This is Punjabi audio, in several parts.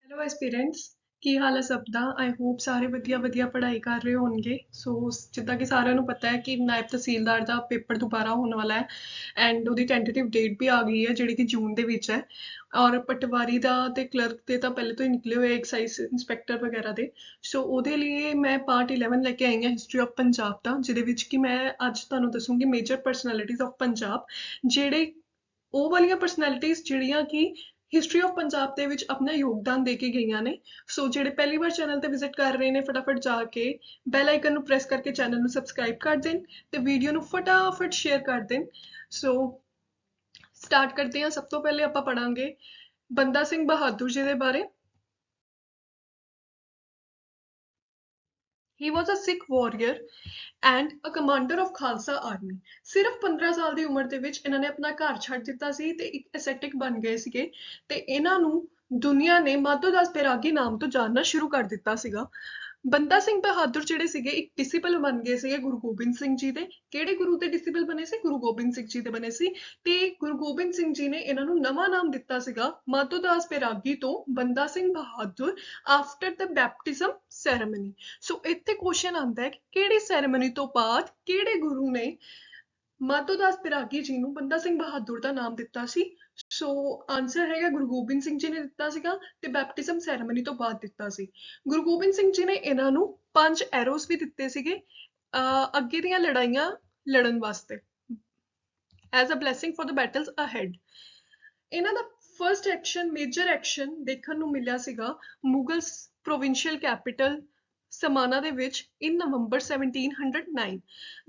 ਹੈਲੋ ਐਸਪੀਰੈਂਟਸ। ਕੀ ਹਾਲ ਹੈ ਸਭ ਦਾ? ਆਈ ਹੋਪ ਸਾਰੇ ਵਧੀਆ ਵਧੀਆ ਪੜ੍ਹਾਈ ਕਰ ਰਹੇ ਹੋਣਗੇ। ਸੋ ਜਿੱਦਾਂ ਕਿ ਸਾਰਿਆਂ ਨੂੰ ਪਤਾ ਹੈ ਕਿ ਨਾਇਬ ਤਹਿਸੀਲਦਾਰ ਦਾ ਪੇਪਰ ਦੁਬਾਰਾ ਹੋਣ ਵਾਲਾ ਹੈ ਐਂਡ ਉਹਦੀ ਟੈਂਟੇਟਿਵ ਡੇਟ ਵੀ ਆ ਗਈ ਹੈ ਜਿਹੜੀ ਕਿ ਜੂਨ ਦੇ ਵਿੱਚ ਹੈ। ਔਰ ਪਟਵਾਰੀ ਦਾ ਤੇ ਕਲਰਕ ਦੇ ਤਾਂ ਪਹਿਲੇ ਤੋਂ ਹੀ ਨਿਕਲੇ ਹੋਏ ਐਕਸਾਈਜ਼ ਇੰਸਪੈਕਟਰ ਵਗੈਰਾ ਦੇ। ਸੋ ਉਹਦੇ ਲਈ ਮੈਂ ਪਾਰਟ 11 ਲੈ ਕੇ ਆਈ ਹਾਂ ਹਿਸਟਰੀ ਆਫ ਪੰਜਾਬ ਦਾ, ਜਿਹਦੇ ਵਿੱਚ ਕਿ ਮੈਂ ਅੱਜ ਤੁਹਾਨੂੰ ਦੱਸੂੰਗੀ ਮੇਜਰ ਪਰਸਨੈਲਿਟੀਜ਼ ਆਫ ਪੰਜਾਬ, ਜਿਹੜੇ ਉਹ ਵਾਲੀਆਂ ਪਰਸਨੈਲਿਟੀਜ਼ ਜਿਹੜੀਆਂ ਕਿ ਹਿਸਟਰੀ ਆਫ ਪੰਜਾਬ ਦੇ ਵਿੱਚ ਆਪਣਾ ਯੋਗਦਾਨ ਦੇ ਕੇ ਗਈਆਂ ਨੇ। ਸੋ ਜਿਹੜੇ ਪਹਿਲੀ ਵਾਰ ਚੈਨਲ ਤੇ ਵਿਜ਼ਿਟ ਕਰ ਰਹੇ ਨੇ, ਫਟਾਫਟ ਜਾ ਕੇ ਬੈਲ ਆਈਕਨ ਨੂੰ ਪ੍ਰੈਸ ਕਰਕੇ ਚੈਨਲ ਨੂੰ ਸਬਸਕ੍ਰਾਈਬ ਕਰ ਦੇਣ ਤੇ ਵੀਡੀਓ ਨੂੰ ਫਟਾਫਟ ਸ਼ੇਅਰ ਕਰ ਦੇਣ। ਸੋ ਸਟਾਰਟ ਕਰਦੇ ਹਾਂ। ਸਭ ਤੋਂ ਪਹਿਲੇ ਆਪਾਂ ਪੜਾਂਗੇ ਬੰਦਾ ਸਿੰਘ ਬਹਾਦਰ ਜੀ ਦੇ ਬਾਰੇ। He was a Sikh warrior and a commander of Khalsa army। ਸਿਰਫ 15 ਸਾਲ ਦੀ ਉਮਰ ਦੇ ਵਿੱਚ ਇਹਨਾਂ ਨੇ ਆਪਣਾ ਘਰ ਛੱਡ ਦਿੱਤਾ ਸੀ ਤੇ ਇੱਕ ਐਸੈਟਿਕ ਬਣ ਗਏ ਸੀਗੇ ਤੇ ਇਹਨਾਂ ਨੂੰ ਦੁਨੀਆ ਨੇ ਮਾਧੋ ਦਾਸ ਬੈਰਾਗੀ ਨਾਮ ਤੋਂ ਜਾਣਨਾ ਸ਼ੁਰੂ ਕਰ ਦਿੱਤਾ ਸੀਗਾ। ਬੰਦਾ ਸਿੰਘ ਬਹਾਦਰ ਜਿਹੜੇ ਸੀਗੇ ਇੱਕ ਡਿਸਿਪਲ ਬਣ ਗਏ ਸੀਗੇ ਗੁਰੂ ਗੋਬਿੰਦ ਸਿੰਘ ਜੀ ਦੇ। ਕਿਹੜੇ ਗੁਰੂ ਦੇ ਡਿਸਿਪਲ ਬਣੇ ਸੀ? ਗੁਰੂ ਗੋਬਿੰਦ ਸਿੰਘ ਜੀ ਦੇ ਬਣੇ ਸੀ। ਤੇ ਗੁਰੂ ਗੋਬਿੰਦ ਸਿੰਘ ਜੀ ਨੇ ਇਹਨਾਂ ਨੂੰ ਨਵਾਂ ਨਾਮ ਦਿੱਤਾ ਸੀਗਾ ਮਾਧੋ ਦਾਸ ਬੈਰਾਗੀ ਤੋਂ Banda Singh Bahadur after the baptism ceremony. So ਇੱਥੇ ਕੁਐਸਚਨ ਆਉਂਦਾ ਹੈ ਕਿ ਕਿਹੜੀ ਸੈਰੇਮਨੀ ਤੋਂ ਬਾਅਦ ਕਿਹੜੇ ਗੁਰੂ ਨੇ ਮਾਧੋ ਦਾਸ ਬੈਰਾਗੀ ਜੀ ਨੂੰ ਬੰਦਾ ਸਿੰਘ ਬਹਾਦਰ ਦਾ ਨਾਮ ਦਿੱਤਾ ਸੀ? ਸੋ ਆਨਸਰ ਹੈਗਾ ਗੁਰੂ ਗੋਬਿੰਦ ਸਿੰਘ ਜੀ ਨੇ ਦਿੱਤਾ ਸੀਗਾ ਤੇ ਬੈਪਟਿਜ਼ਮ ਸੈਰੇਮਨੀ ਤੋਂ ਬਾਅਦ ਦਿੱਤਾ ਸੀ। ਗੁਰੂ ਗੋਬਿੰਦ ਸਿੰਘ ਜੀ ਨੇ ਇਹਨਾਂ ਨੂੰ 5 ਐਰੋਸ ਵੀ ਦਿੱਤੇ ਸੀਗੇ ਅੱਗੇ ਦੀਆਂ ਲੜਾਈਆਂ ਲੜਨ ਵਾਸਤੇ, as a blessing for the battles ahead. ਇਹਨਾਂ ਦਾ ਫਰਸਟ ਐਕਸ਼ਨ, ਮੇਜਰ ਐਕਸ਼ਨ ਦੇਖਣ ਨੂੰ ਮਿਲਿਆ ਸੀਗਾ ਮੁਗਲ ਪ੍ਰੋਵਿੰਸ਼ੀਅਲ ਕੈਪੀਟਲ ਸਮਾਨਾ ਦੇ ਵਿੱਚ ਇਨ ਨਵੰਬਰ 1709।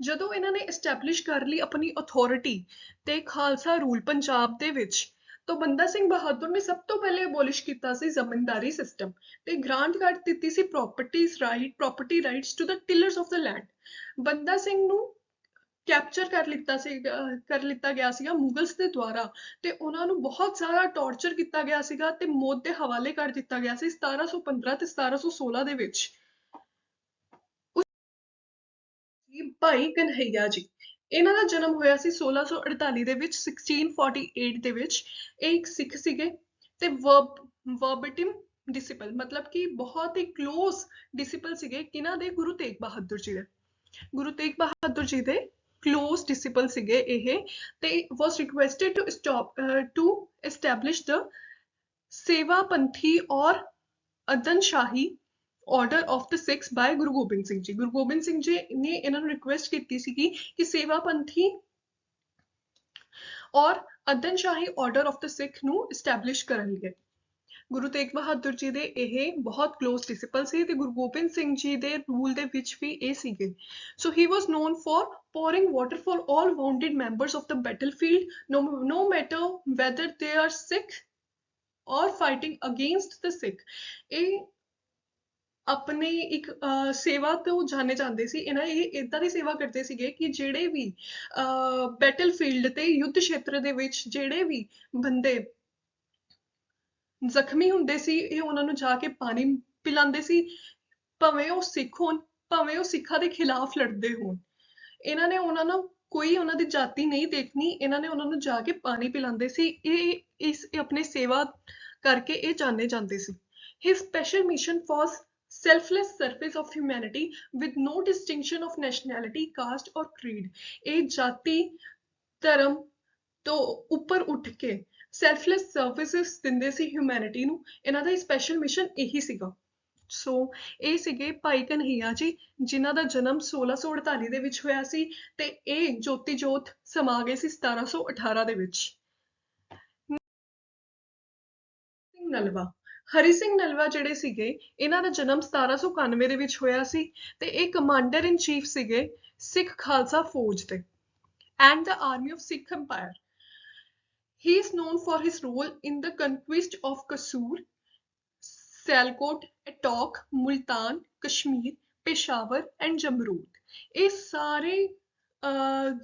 ਜਦੋਂ ਇਹਨਾਂ ਨੇ ਐਸਟੈਬਲਿਸ਼ ਕਰ ਲਈ ਆਪਣੀ ਅਥਾਰਟੀ ਤੇ ਖਾਲਸਾ ਰੂਲ ਪੰਜਾਬ ਦੇ ਵਿੱਚ, ਤਾਂ ਬੰਦਾ ਸਿੰਘ ਬਹਾਦਰ ਨੇ ਸਭ ਤੋਂ ਪਹਿਲੇ ਅਬੋਲਿਸ਼ ਕੀਤਾ ਸੀ ਜ਼ਮੀਂਦਾਰੀ ਸਿਸਟਮ ਤੇ ਗ੍ਰਾਂਟ ਕਰ ਦਿੱਤੀ ਸੀ property rights to the tillers of the land. Banda Singh ਨੂੰ ਕੈਪਚਰ ਕਰ ਲਿੱਤਾ ਗਿਆ ਸੀਗਾ ਮੁਗਲਸ ਦੇ ਦੁਆਰਾ ਤੇ ਉਹਨਾਂ ਨੂੰ ਬਹੁਤ ਸਾਰਾ ਟੌਰਚਰ ਕੀਤਾ ਗਿਆ ਸੀਗਾ ਤੇ ਮੌਤ ਦੇ ਹਵਾਲੇ ਕਰ ਦਿੱਤਾ ਗਿਆ ਸੀ 1715 ਤੇ 1716 ਦੇ ਵਿੱਚ। ਭਾਈ ਕਨਹਈਆ ਜੀ, ਇਹਨਾਂ ਦਾ ਜਨਮ ਹੋਇਆ ਸੀ 1648 ਦੇ ਵਿੱਚ, 1648 ਦੇ ਵਿੱਚ। ਇਹ ਇੱਕ ਸਿੱਖ ਸੀਗੇ ਤੇ ਵਰਬਟਿਮ ਡਿਸਿਪਲ, ਮਤਲਬ ਕਿ ਬਹੁਤ ਹੀ ਕਲੋਜ਼ ਡਿਸਿਪਲ ਸੀਗੇ ਕਿਹਨਾਂ ਦੇ? ਗੁਰੂ ਤੇਗ ਬਹਾਦਰ ਜੀ ਦੇ। ਗੁਰੂ ਤੇਗ ਬਹਾਦਰ ਜੀ ਦੇ ਕਲੋਜ਼ ਡਿਸਿਪਲ ਸੀਗੇ ਇਹ ਤੇ was requested to establish the Seva Panthi ਔਰ Adan Shahi order of the Sikhs by Guru Gobind Singh ji. Guru Gobind Singh ਜੀ ਨੇ ਇਹਨਾਂ ਨੂੰ ਰਿਕੁਐਸਟ ਕੀਤੀ ਸੀਗੀ ਕਿ ਸੇਵਾ ਪੰਥੀ ਔਰ ਅਦਨ ਸ਼ਾਹੀ ਆਰਡਰ ਆਫ ਦ ਸਿੱਖ ਨੂੰ ਐਸਟੈਬਲਿਸ਼ ਕਰਨਗੇ। ਗੁਰੂ ਤੇਗ ਬਹਾਦਰ ਜੀ ਦੇ ਇਹ ਬਹੁਤ ਕਲੋਜ਼ ਡਿਸਿਪਲ ਸੀ ਤੇ ਗੁਰੂ ਗੋਬਿੰਦ ਸਿੰਘ ਜੀ ਦੇ ਰੂਲ ਦੇ ਵਿੱਚ ਵੀ ਇਹ ਸੀਗੇ। So he was known for pouring water for all wounded members of the battlefield, no matter whether they are Sikh or fighting against the Sikh। ਇਹ ਆਪਣੇ ਇੱਕ ਸੇਵਾ ਤੋਂ ਜਾਣੇ ਜਾਂਦੇ ਸੀ। ਇਹਨਾਂ ਇਹ ਏਦਾਂ ਦੀ ਸੇਵਾ ਕਰਦੇ ਸੀਗੇ ਕਿ ਜਿਹੜੇ ਵੀ ਬੈਟਲਫੀਲਡ ਤੇ ਯੁੱਧ ਖੇਤਰ ਦੇ ਵਿੱਚ ਜਿਹੜੇ ਵੀ ਬੰਦੇ ਜ਼ਖਮੀ ਹੁੰਦੇ ਸੀ ਇਹ ਉਹਨਾਂ ਨੂੰ ਜਾ ਕੇ ਪਾਣੀ ਪਿਲਾਉਂਦੇ ਸੀ, ਭਾਵੇਂ ਉਹ ਸਿੱਖ ਹੋਣ ਭਾਵੇਂ ਉਹ ਸਿੱਖਾਂ ਦੇ ਖਿਲਾਫ ਲੜਦੇ ਹੋਣ। ਇਹਨਾਂ ਨੇ ਉਹਨਾਂ ਨੂੰ ਕੋਈ ਉਹਨਾਂ ਦੀ ਜਾਤੀ ਨਹੀਂ ਦੇਖਣੀ, ਇਹਨਾਂ ਨੇ ਉਹਨਾਂ ਨੂੰ ਜਾ ਕੇ ਪਾਣੀ ਪਿਲਾਉਂਦੇ ਸੀ। ਇਹ ਆਪਣੇ ਸੇਵਾ ਕਰਕੇ ਇਹ ਜਾਣੇ ਜਾਂਦੇ ਸੀ। His special mission was selfless service of humanity with no distinction of nationality, caste or creed। ਇਹ ਜਾਤੀ ਧਰਮ ਤੋਂ ਉੱਪਰ ਉੱਠ ਕੇ ਸੈਲਫਲੈਸ ਸਰਵਿਸਿਸ ਦਿੰਦੇ ਸੀ ਹਿਊਮੈਨਿਟੀ ਨੂੰ। ਇਹਨਾਂ ਦਾ ਸਪੈਸ਼ਲ ਮਿਸ਼ਨ ਇਹੀ ਸੀਗਾ। ਸੋ ਇਹ ਸੀਗੇ ਭਾਈ ਕਨਹਈਆ ਜੀ, ਜਿਨ੍ਹਾਂ ਦਾ ਜਨਮ 1648 ਦੇ ਵਿੱਚ ਹੋਇਆ ਸੀ ਤੇ ਇਹ ਜੋਤੀ ਜੋਤ ਸਮਾ ਗਏ ਸੀ 1718 ਦੇ ਵਿੱਚ। ਨਲਵਾ, ਹਰੀ ਸਿੰਘ ਨਲਵਾ ਜਿਹੜੇ ਸੀਗੇ ਇਹਨਾਂ ਦਾ ਜਨਮ 1791 ਦੇ ਵਿੱਚ ਹੋਇਆ ਸੀ ਤੇ ਇਹ ਕਮਾਂਡਰ ਇਨ ਚੀਫ ਸੀਗੇ ਸਿੱਖ ਖਾਲਸਾ ਫੌਜ ਦੇ and the army of Sikh empire। He is known for his role in the conquest of Kasur, Sialkot, Attock, Multan, Kashmir, Peshawar and Jamrud। ਇਹ ਸਾਰੇ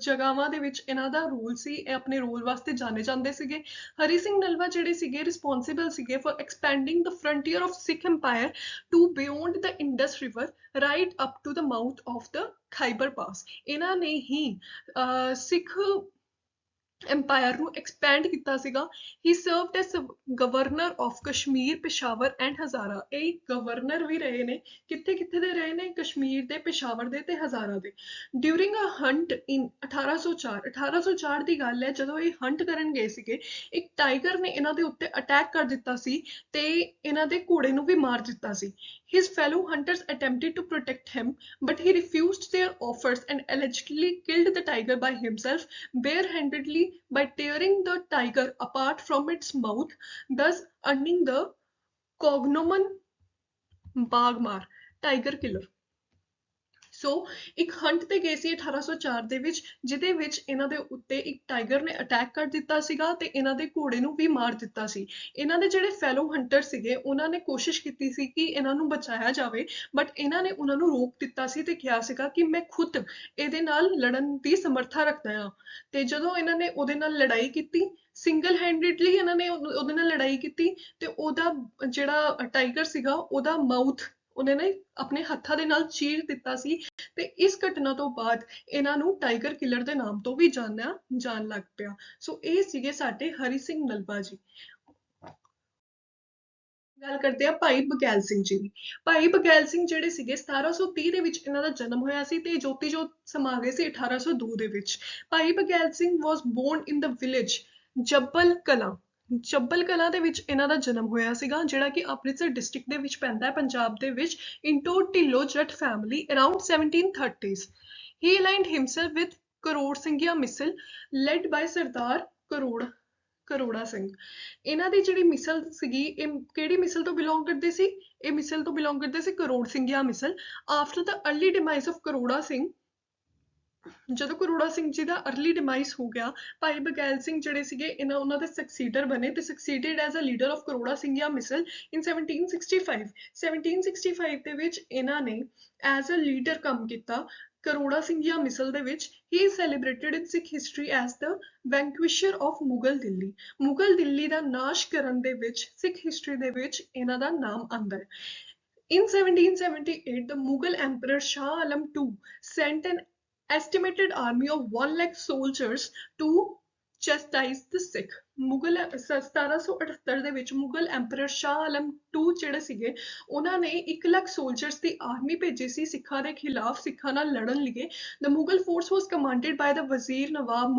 ਜਗ੍ਹਾਵਾਂ ਦੇ ਵਿੱਚ ਇਹਨਾਂ ਦਾ ਰੋਲ ਸੀ। ਇਹ ਆਪਣੇ ਰੋਲ ਵਾਸਤੇ ਜਾਣੇ ਜਾਂਦੇ ਸੀਗੇ। ਹਰੀ ਸਿੰਘ ਨਲਵਾ ਜਿਹੜੇ ਸੀਗੇ ਰਿਸਪੌਂਸਿਬਲ ਸੀਗੇ for expanding the frontier of Sikh empire to beyond the Indus river right up to the mouth of the Khyber pass. ਇਹਨਾਂ ਨੇ ਹੀ ਸਿੱਖ empire ਨੂੰ expand ਕੀਤਾ ਸੀਗਾ। he served as governor of Kashmir, Peshawar and ਹਜ਼ਾਰਾ। ਇਹ ਗਵਰਨਰ ਵੀ ਰਹੇ ਨੇ, ਕਿੱਥੇ ਕਿੱਥੇ ਦੇ ਰਹੇ ਨੇ, ਕਸ਼ਮੀਰ ਦੇ, ਪਿਸ਼ਾਵਰ ਦੇ ਤੇ ਹਜ਼ਾਰਾ ਦੇ। ਡਿਊਰਿੰਗ ਅ ਹੰਟ ਇਨ 1804 ਦੀ ਗੱਲ ਹੈ, ਜਦੋਂ ਇਹ ਹੰਟ ਕਰਨ ਗਏ ਸੀਗੇ, ਇੱਕ ਟਾਈਗਰ ਨੇ ਇਹਨਾਂ ਦੇ ਉੱਤੇ ਅਟੈਕ ਕਰ ਦਿੱਤਾ ਸੀ ਤੇ ਇਹਨਾਂ ਦੇ ਘੋੜੇ ਨੂੰ ਵੀ ਮਾਰ ਦਿੱਤਾ ਸੀ। His fellow hunters attempted to protect him, but he refused their offers and allegedly killed the tiger by himself barehandedly by tearing the tiger apart from its mouth, thus earning the cognomen Bagmar, tiger killer। ਸੋ ਇੱਕ ਹੰਟ ਤੇ ਗਏ ਸੀ 1804 ਦੇ ਵਿੱਚ, ਜਿਹਦੇ ਵਿੱਚ ਇਹਨਾਂ ਦੇ ਉੱਤੇ ਇੱਕ ਟਾਈਗਰ ਨੇ ਅਟੈਕ ਕਰ ਦਿੱਤਾ ਸੀਗਾ ਤੇ ਇਹਨਾਂ ਦੇ ਘੋੜੇ ਨੂੰ ਵੀ ਮਾਰ ਦਿੱਤਾ ਸੀ। ਇਹਨਾਂ ਦੇ ਜਿਹੜੇ ਫੈਲੋ ਹੰਟਰ ਸੀਗੇ, ਉਹਨਾਂ ਨੇ ਕੋਸ਼ਿਸ਼ ਕੀਤੀ ਸੀ ਕਿ ਇਹਨਾਂ ਨੂੰ ਬਚਾਇਆ ਜਾਵੇ, ਬਟ ਇਹਨਾਂ ਨੇ ਉਹਨਾਂ ਨੂੰ ਰੋਕ ਦਿੱਤਾ ਸੀ ਤੇ ਕਿਹਾ ਸੀਗਾ ਕਿ ਮੈਂ ਖੁਦ ਇਹਦੇ ਨਾਲ ਲੜਨ ਦੀ ਸਮਰੱਥਾ ਰੱਖਦਾ ਹਾਂ। ਤੇ ਜਦੋਂ ਇਹਨਾਂ ਨੇ ਉਹਦੇ ਨਾਲ ਲੜਾਈ ਕੀਤੀ, ਸਿੰਗਲ ਹੈਂਡਡਲੀ ਇਹਨਾਂ ਨੇ ਉਹਦੇ ਨਾਲ ਲੜਾਈ ਕੀਤੀ ਤੇ ਉਹਦਾ ਜਿਹੜਾ ਟਾਈਗਰ ਸੀਗਾ, ਉਹਦਾ ਮਾਊਥ ਉਹਨੇ ਨੇ ਆਪਣੇ ਹੱਥਾਂ ਦੇ ਨਾਲ ਚੀਰ ਦਿੱਤਾ ਸੀ। ਤੇ ਇਸ ਘਟਨਾ ਤੋਂ ਬਾਅਦ ਇਹਨਾਂ ਨੂੰ ਟਾਈਗਰ ਕਿਲਰ ਦੇ ਨਾਮ ਤੋਂ ਵੀ ਜਾਣਿਆ ਜਾਣ ਲੱਗ ਪਿਆ। ਸੋ ਇਹ ਸੀਗੇ ਸਾਡੇ ਹਰੀ ਸਿੰਘ ਨਲਵਾ ਜੀ। ਗੱਲ ਕਰਦੇ ਆ ਭਾਈ ਬਘੈਲ ਸਿੰਘ ਜੀ ਦੀ। ਭਾਈ ਬਘੈਲ ਸਿੰਘ ਜਿਹੜੇ ਸੀਗੇ 1730 ਦੇ ਵਿੱਚ ਇਹਨਾਂ ਦਾ ਜਨਮ ਹੋਇਆ ਸੀ ਤੇ ਜੋਤੀ ਜੋਤ ਸਮਾ ਗਏ ਸੀ 1802 ਦੇ ਵਿੱਚ। Bhai Baghel Singh was born in the village Jabbal Kalan. Jabbal Kalan ਦੇ ਵਿੱਚ ਇਹਨਾਂ ਦਾ ਜਨਮ ਹੋਇਆ ਸੀਗਾ, ਜਿਹੜਾ ਕਿ ਅੰਮ੍ਰਿਤਸਰ ਡਿਸਟ੍ਰਿਕਟ ਦੇ ਵਿੱਚ ਪੈਂਦਾ ਹੈ ਪੰਜਾਬ ਦੇ ਵਿੱਚ, into Dhillon Jatt family around 1730s। He aligned himself with Karor Singhia Misl led by ਸਰਦਾਰ ਕਰੋੜਾ ਸਿੰਘ। ਇਹਨਾਂ ਦੀ ਜਿਹੜੀ ਮਿਸਲ ਸੀਗੀ, ਇਹ ਕਿਹੜੀ ਮਿਸਲ ਤੋਂ ਬਿਲੋਂਗ ਕਰਦੇ ਸੀ? ਇਹ ਮਿਸਲ ਤੋਂ ਬਿਲੋਂਗ ਕਰਦੇ ਸੀ Karor Singhia Misl. After the early demise of Karora Singh, ਜਦੋਂ ਕਰੋੜਾ ਸਿੰਘ ਜੀ ਦਾ ਅਰਲੀ ਡਿਮਾਈਸ ਹੋ ਗਿਆ, ਭਾਈ ਬਘੈਲ ਸਿੰਘ ਜਿਹੜੇ ਸੀਗੇ ਉਹਨਾਂ ਦੇ ਸਕਸੀਡਰ ਬਣੇ ਤੇ ਸਕਸੀਡਡ ਐਜ਼ ਅ ਲੀਡਰ ਆਫ ਕਰੋੜਾ ਸਿੰਘੀਆ ਮਿਸਲ ਇਨ 1765। 1765 ਦੇ ਵਿੱਚ ਇਹਨਾਂ ਨੇ ਐਜ਼ ਅ ਲੀਡਰ ਕੰਮ ਕੀਤਾ ਕਰੋੜਾ ਸਿੰਘੀਆ ਮਿਸਲ ਦੇ ਵਿੱਚ। He is celebrated in Sikh history as the vanquisher of Mughal Delhi. Mughal Delhi ਦਾ ਨਾਸ਼ ਕਰਨ ਦੇ ਵਿੱਚ ਸਿੱਖ ਹਿਸਟਰੀ ਦੇ ਵਿੱਚ ਇਹਨਾਂ ਦਾ ਨਾਮ ਆਉਂਦਾ ਹੈ। In 1778, the Mughal Emperor Shah Alam II sent an estimated army of 1 lakh soldiers to chastise the Sikh। Mughal 1778 ਦੇ ਵਿੱਚ ਮੁਗਲ ਐਮਪਰਰ ਸ਼ਾਹ ਆਲਮ II ਜਿਹੜੇ ਸੀਗੇ, ਉਹਨਾਂ ਨੇ 1 ਲੱਖ ਸੋਲਜਰਸ ਦੀ ਆਰਮੀ ਭੇਜੀ ਸੀ ਸਿੱਖਾਂ ਦੇ ਖਿਲਾਫ, ਸਿੱਖਾਂ ਨਾਲ ਲੜਨ ਲਈ। The Mughal force was commanded by the Wazir Nawab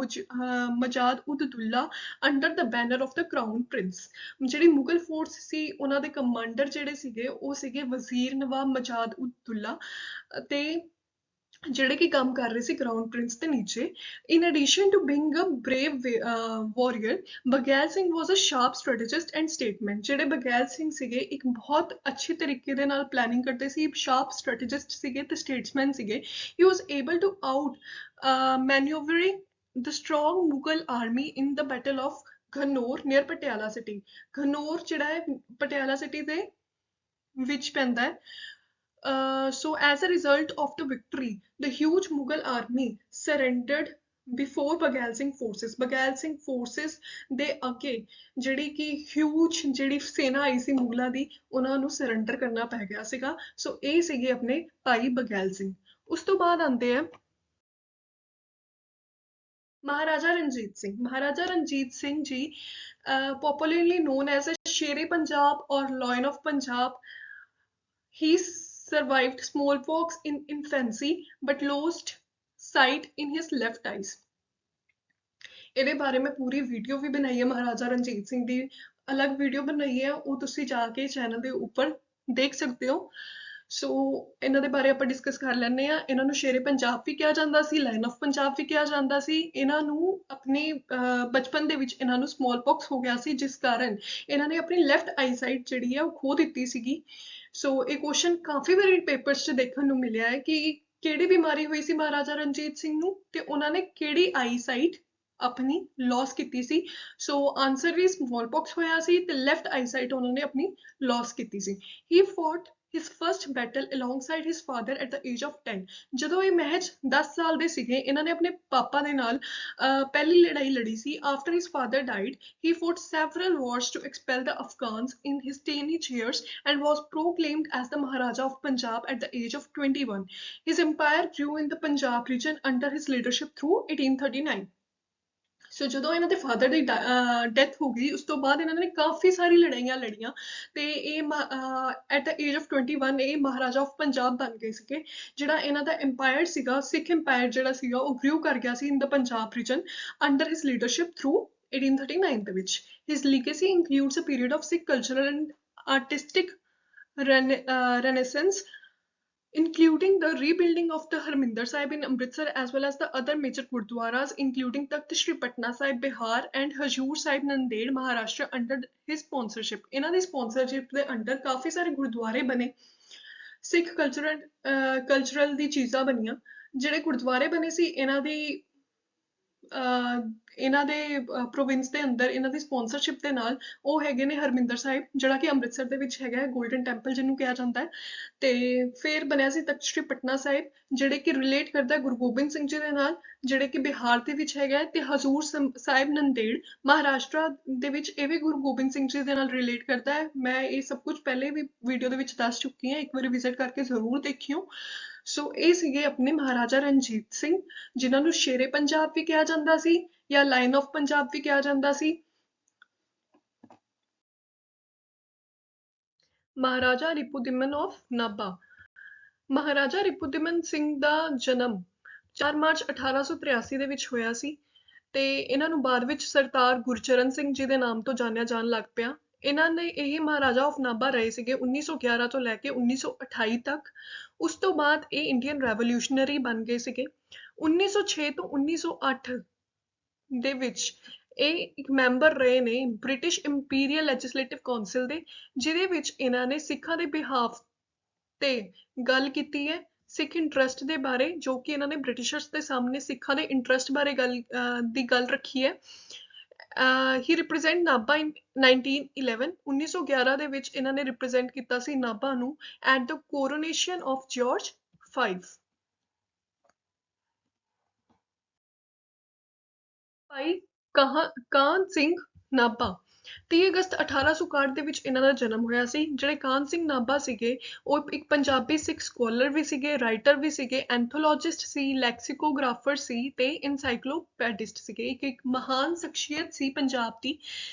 Majad ud Dullah under the banner of the Crown Prince। ਜਿਹੜੀ ਮੁਗਲ ਫੋਰਸ ਸੀ, ਉਹਨਾਂ ਦੇ ਕਮਾਂਡਰ ਜਿਹੜੇ ਸੀਗੇ, ਉਹ ਸੀਗੇ ਵਜ਼ੀਰ ਨਵਾਬ ਮਜਾਦ ਉਦ ਦੁੱਲਾ ਤੇ ਜਿਹੜੇ ਕਿ ਕੰਮ ਕਰ ਰਹੇ ਸੀ ਕਰਾਊਨ ਪ੍ਰਿੰਸ ਦੇ ਨੀਚੇ। In addition to being a brave warrior, Baghel Singh was a sharp strategist and statesman. ਜਿਹੜੇ ਬਘੈਲ ਸਿੰਘ ਸੀਗੇ, ਇੱਕ ਬਹੁਤ ਅੱਛੇ ਤਰੀਕੇ ਦੇ ਨਾਲ ਪਲੈਨਿੰਗ ਕਰਦੇ ਸੀ, ਸ਼ਾਰਪ ਸਟ੍ਰੈਟੇਜਿਸਟ ਸੀਗੇ ਤੇ ਸਟੇਟਸਮੈਨ ਸੀਗੇ। He was able to out manoeuvring the strong Mughal army in the battle of Ghanaur near Patiala city. Ghanaur ਜਿਹੜਾ ਹੈ ਪਟਿਆਲਾ ਸਿਟੀ ਦੇ ਵਿੱਚ ਪੈਂਦਾ ਹੈ। So as a result of the victory, the huge Mughal army surrendered before Baghel Singh forces। Baghel Singh forces ਦੇ ਅੱਗੇ ਜਿਹੜੀ ਕਿ ਹਿਊਜ ਜਿਹੜੀ ਸੈਨਾ ਆਈ ਸੀ ਮੁਗਲਾਂ ਦੀ, ਉਹਨਾਂ ਨੂੰ ਸਰੈਂਡਰ ਕਰਨਾ ਪੈ ਗਿਆ ਸੀਗਾ। ਸੋ ਇਹ ਸੀਗੇ ਆਪਣੇ ਭਾਈ ਬਘੈਲ ਸਿੰਘ। ਉਸ ਤੋਂ ਬਾਅਦ ਆਉਂਦੇ ਆ Maharaja Ranjit Singh. Maharaja Ranjit Singh ji popularly known as a Shere Punjab or Lion of Punjab। He survived smallpox in infancy but lost sight in his left eyes। ਇਹਦੇ ਬਾਰੇ ਮੈਂ ਪੂਰੀ ਵੀਡੀਓ ਵੀ ਬਣਾਈ ਹੈ, ਮਹਾਰਾਜਾ ਰਣਜੀਤ ਸਿੰਘ ਦੀ ਅਲੱਗ ਵੀਡੀਓ ਬਣਾਈ ਹੈ, ਉਹ ਤੁਸੀਂ ਜਾ ਕੇ ਚੈਨਲ ਦੇ ਉੱਪਰ ਦੇਖ ਸਕਦੇ ਹੋ। ਸੋ ਇਹਨਾਂ ਦੇ ਬਾਰੇ ਆਪਾਂ ਡਿਸਕਸ ਕਰ ਲੈਂਦੇ ਹਾਂ। ਇਹਨਾਂ ਨੂੰ ਸ਼ੇਰੇ ਪੰਜਾਬ ਵੀ ਕਿਹਾ ਜਾਂਦਾ ਸੀ, ਲਾਇਨ ਆਫ ਪੰਜਾਬ ਵੀ ਕਿਹਾ ਜਾਂਦਾ ਸੀ। ਇਹਨਾਂ ਨੂੰ ਆਪਣੇ ਬਚਪਨ ਦੇ ਵਿੱਚ ਇਹਨਾਂ ਨੂੰ ਸਮੋਲਪੌਕਸ ਹੋ ਗਿਆ ਸੀ, ਜਿਸ ਕਾਰਨ ਇਹਨਾਂ ਨੇ ਆਪਣੀ ਲੈਫਟ ਆਈ ਸਾਈਟ ਜਿਹੜੀ ਹੈ ਉਹ ਖੋ ਦਿੱਤੀ ਸੀਗੀ। ਸੋ ਇਹ ਕੁਐਸਚਨ ਕਾਫੀ ਵਾਰੀ ਪੇਪਰਸ 'ਚ ਦੇਖਣ ਨੂੰ ਮਿਲਿਆ ਹੈ ਕਿ ਕਿਹੜੀ ਬਿਮਾਰੀ ਹੋਈ ਸੀ ਮਹਾਰਾਜਾ ਰਣਜੀਤ ਸਿੰਘ ਨੂੰ ਤੇ ਉਹਨਾਂ ਨੇ ਕਿਹੜੀ ਆਈ ਸਾਈਟ ਆਪਣੀ ਲੋਸ ਕੀਤੀ ਸੀ। ਸੋ ਆਨਸਰ ਵੀ ਸਮੋਲਪੌਕਸ ਹੋਇਆ ਸੀ ਤੇ ਲੈਫਟ ਆਈ ਸਾਈਟ ਉਹਨਾਂ ਨੇ ਆਪਣੀ ਲੋਸ ਕੀਤੀ ਸੀ। ਹੀ ਫੌਟ his first battle alongside his father at the age of 10। ਜਦੋਂ ਇਹ ਮਹਿਜ 10 ਸਾਲ ਦੇ ਸੀਗੇ, ਇਹਨਾਂ ਨੇ ਆਪਣੇ ਪਾਪਾ ਦੇ ਨਾਲ ਪਹਿਲੀ ਲੜਾਈ ਲੜੀ ਸੀ। after his father died, he fought several wars to expel the Afghans in his teenage years and was proclaimed as the Maharaja of Punjab at the age of 21। His empire grew in the Punjab region under his leadership through 1839। ਸੋ ਜਦੋਂ ਇਹਨਾਂ ਦੇ ਫਾਦਰ ਦੀ ਡੈਥ ਹੋ ਗਈ ਉਸ ਤੋਂ ਬਾਅਦ ਇਹਨਾਂ ਨੇ ਕਾਫੀ ਸਾਰੀ ਲੜਾਈਆਂ ਲੜੀਆਂ ਤੇ ਇਹ ਐਟ ਦ ਏਜ ਆਫ 21 ਇਹ ਮਹਾਰਾਜਾ ਆਫ ਪੰਜਾਬ ਬਣ ਗਏ ਸੀਗੇ। ਜਿਹੜਾ ਇਹਨਾਂ ਦਾ empire ਸੀਗਾ, ਸਿੱਖ empire ਜਿਹੜਾ ਸੀਗਾ ਉਹ grew ਕਰ ਗਿਆ ਸੀ in the Punjab region under his leadership through 1839 ਦੇ ਵਿੱਚ। His legacy includes a period of Sikh cultural and artistic renaissance, including the rebuilding of the Harminder Sahib in Amritsar as well as the other major gurdwaras including Takht Shri Patna Sahib Bihar and Hazur Sahib Nanded Maharashtra under his sponsorship। ਇਹਨਾਂ ਦੀ sponsorship ਦੇ under ਕਾਫੀ ਸਾਰੇ ਗੁਰਦੁਆਰੇ ਬਣੇ, ਸਿੱਖ ਕਲਚਰਲ ਦੀ ਚੀਜ਼ਾਂ ਬਣੀਆਂ। ਜਿਹੜੇ ਗੁਰਦੁਆਰੇ ਬਣੇ ਸੀ ਇਹਨਾਂ ਦੇ ਪ੍ਰੋਵਿੰਸ ਦੇ ਅੰਦਰ ਇਹਨਾਂ ਦੀ ਸਪੋਂਸਰਸ਼ਿਪ ਦੇ ਨਾਲ, ਉਹ ਹੈਗੇ ਨੇ ਹਰਮਿੰਦਰ ਸਾਹਿਬ ਜਿਹੜਾ ਕਿ ਅੰਮ੍ਰਿਤਸਰ ਦੇ ਵਿੱਚ ਹੈਗਾ ਹੈ, ਗੋਲਡਨ ਟੈਂਪਲ ਜਿਹਨੂੰ ਕਿਹਾ ਜਾਂਦਾ ਹੈ। ਤੇ ਫਿਰ ਬਣਿਆ ਸੀ ਤਖਤ ਸ਼੍ਰੀ ਪਟਨਾ ਸਾਹਿਬ ਜਿਹੜੇ ਕਿ ਰਿਲੇਟ ਕਰਦਾ ਗੁਰੂ ਗੋਬਿੰਦ ਸਿੰਘ ਜੀ ਦੇ ਨਾਲ, ਜਿਹੜੇ ਕਿ ਬਿਹਾਰ ਦੇ ਵਿੱਚ ਹੈਗਾ ਹੈ। ਤੇ ਹਜ਼ੂਰ ਸਾਹਿਬ ਨੰਦੇੜ ਮਹਾਰਾਸ਼ਟਰ ਦੇ ਵਿੱਚ, ਇਹ ਵੀ ਗੁਰੂ ਗੋਬਿੰਦ ਸਿੰਘ ਜੀ ਦੇ ਨਾਲ ਰਿਲੇਟ ਕਰਦਾ ਹੈ। ਮੈਂ ਇਹ ਸਭ ਕੁਝ ਪਹਿਲੇ ਵੀ ਵੀਡੀਓ ਦੇ ਵਿੱਚ ਦੱਸ ਚੁੱਕੀ ਹਾਂ, ਇੱਕ ਵਾਰੀ ਵਿਜ਼ਿਟ ਕਰਕੇ ਜ਼ਰੂਰ ਦੇਖਿਓ। ਸੋ ਇਹ ਸੀਗੇ ਆਪਣੇ ਮਹਾਰਾਜਾ ਰਣਜੀਤ ਸਿੰਘ, ਜਿਨ੍ਹਾਂ ਨੂੰ ਸ਼ੇਰੇ ਪੰਜਾਬ ਵੀ ਕਿਹਾ ਜਾਂਦਾ ਸੀ ਜਾਂ ਲਾਇਨ ਆਫ ਪੰਜਾਬ ਵੀ ਕਿਹਾ ਜਾਂਦਾ ਸੀ। ਮਹਾਰਾਜਾ ਰਿਪੁਦਮਨ ਆਫ ਨਾਭਾ। ਮਹਾਰਾਜਾ ਰਿਪੁਦਮਨ ਸਿੰਘ ਦਾ ਜਨਮ 4 ਮਾਰਚ 1883 ਦੇ ਵਿੱਚ ਹੋਇਆ ਸੀ ਤੇ ਇਹਨਾਂ ਨੂੰ ਬਾਅਦ ਵਿੱਚ ਸਰਦਾਰ ਗੁਰਚਰਨ ਸਿੰਘ ਜੀ ਦੇ ਨਾਮ ਤੋਂ ਜਾਣਿਆ ਜਾਣ ਲੱਗ ਪਿਆ। ਇਹਨਾਂ ਨੇ ਇਹ ਮਹਾਰਾਜਾ ਆਫ ਨਾਭਾ ਰਹੇ ਸੀਗੇ 1911 ਤੋਂ ਲੈ ਕੇ 1928 ਤੱਕ। ਉਸ ਤੋਂ ਬਾਅਦ ਇਹ ਇੰਡੀਅਨ ਰੈਵੋਲਿਊਸ਼ਨਰੀ ਬਣ ਗਏ ਸੀਗੇ। 1906 ਤੋਂ 1908 ਦੇ ਵਿੱਚ ਇਹ ਇੱਕ ਮੈਂਬਰ ਰਹੇ ਨੇ ਬ੍ਰਿਟਿਸ਼ ਇੰਪੀਰੀਅਲ ਲੈਜਿਸਲੇਟਿਵ ਕਾਉਂਸਲ ਦੇ, ਜਿਹਦੇ ਵਿੱਚ ਇਹਨਾਂ ਨੇ ਸਿੱਖਾਂ ਦੇ ਬਿਹਾਫ ਤੇ ਗੱਲ ਕੀਤੀ ਹੈ, ਸਿੱਖ ਇੰਟਰਸਟ ਦੇ ਬਾਰੇ, ਜੋ ਕਿ ਇਹਨਾਂ ਨੇ ਬ੍ਰਿਟਿਸ਼ਰਸ ਦੇ ਸਾਹਮਣੇ ਸਿੱਖਾਂ ਦੇ ਇੰਟਰਸਟ ਬਾਰੇ ਗੱਲ ਰੱਖੀ ਹੈ। ਹੀ ਰਿਪਰੈਜ਼ੈਂਟ ਨਾਭਾ ਇਨ 1911। 1911 ਦੇ ਵਿੱਚ ਇਹਨਾਂ ਨੇ ਰਿਪਰੈਜ਼ੈਂਟ ਕੀਤਾ ਸੀ ਨਾਭਾ ਨੂੰ at the coronation of George V। ਭਾਈ ਕਾਹਨ ਸਿੰਘ ਨਾਭਾ। 30 ਅਗਸਤ 1861 ਦੇ ਵਿੱਚ ਇਹਨਾਂ ਦਾ ਜਨਮ ਹੋਇਆ ਸੀ। ਜਿਹੜੇ ਕਾਹਨ ਸਿੰਘ ਨਾਭਾ ਸੀਗੇ ਉਹ ਇੱਕ ਪੰਜਾਬੀ ਸਿੱਖ ਸਕੋਲਰ ਵੀ ਸੀਗੇ, ਰਾਈਟਰ ਵੀ ਸੀਗੇ, ਐਂਥੋਲੋਜਿਸਟ ਸੀ, ਲੈਕਸੀਕੋਗ੍ਰਾਫਰ ਸੀ ਤੇ ਇਨਸਾਈਕਲੋਪੈਡਿਸਟ ਸੀਗੇ। ਇੱਕ ਮਹਾਨ ਸ਼ਖਸੀਅਤ ਸੀ ਪੰਜਾਬ ਦੀ।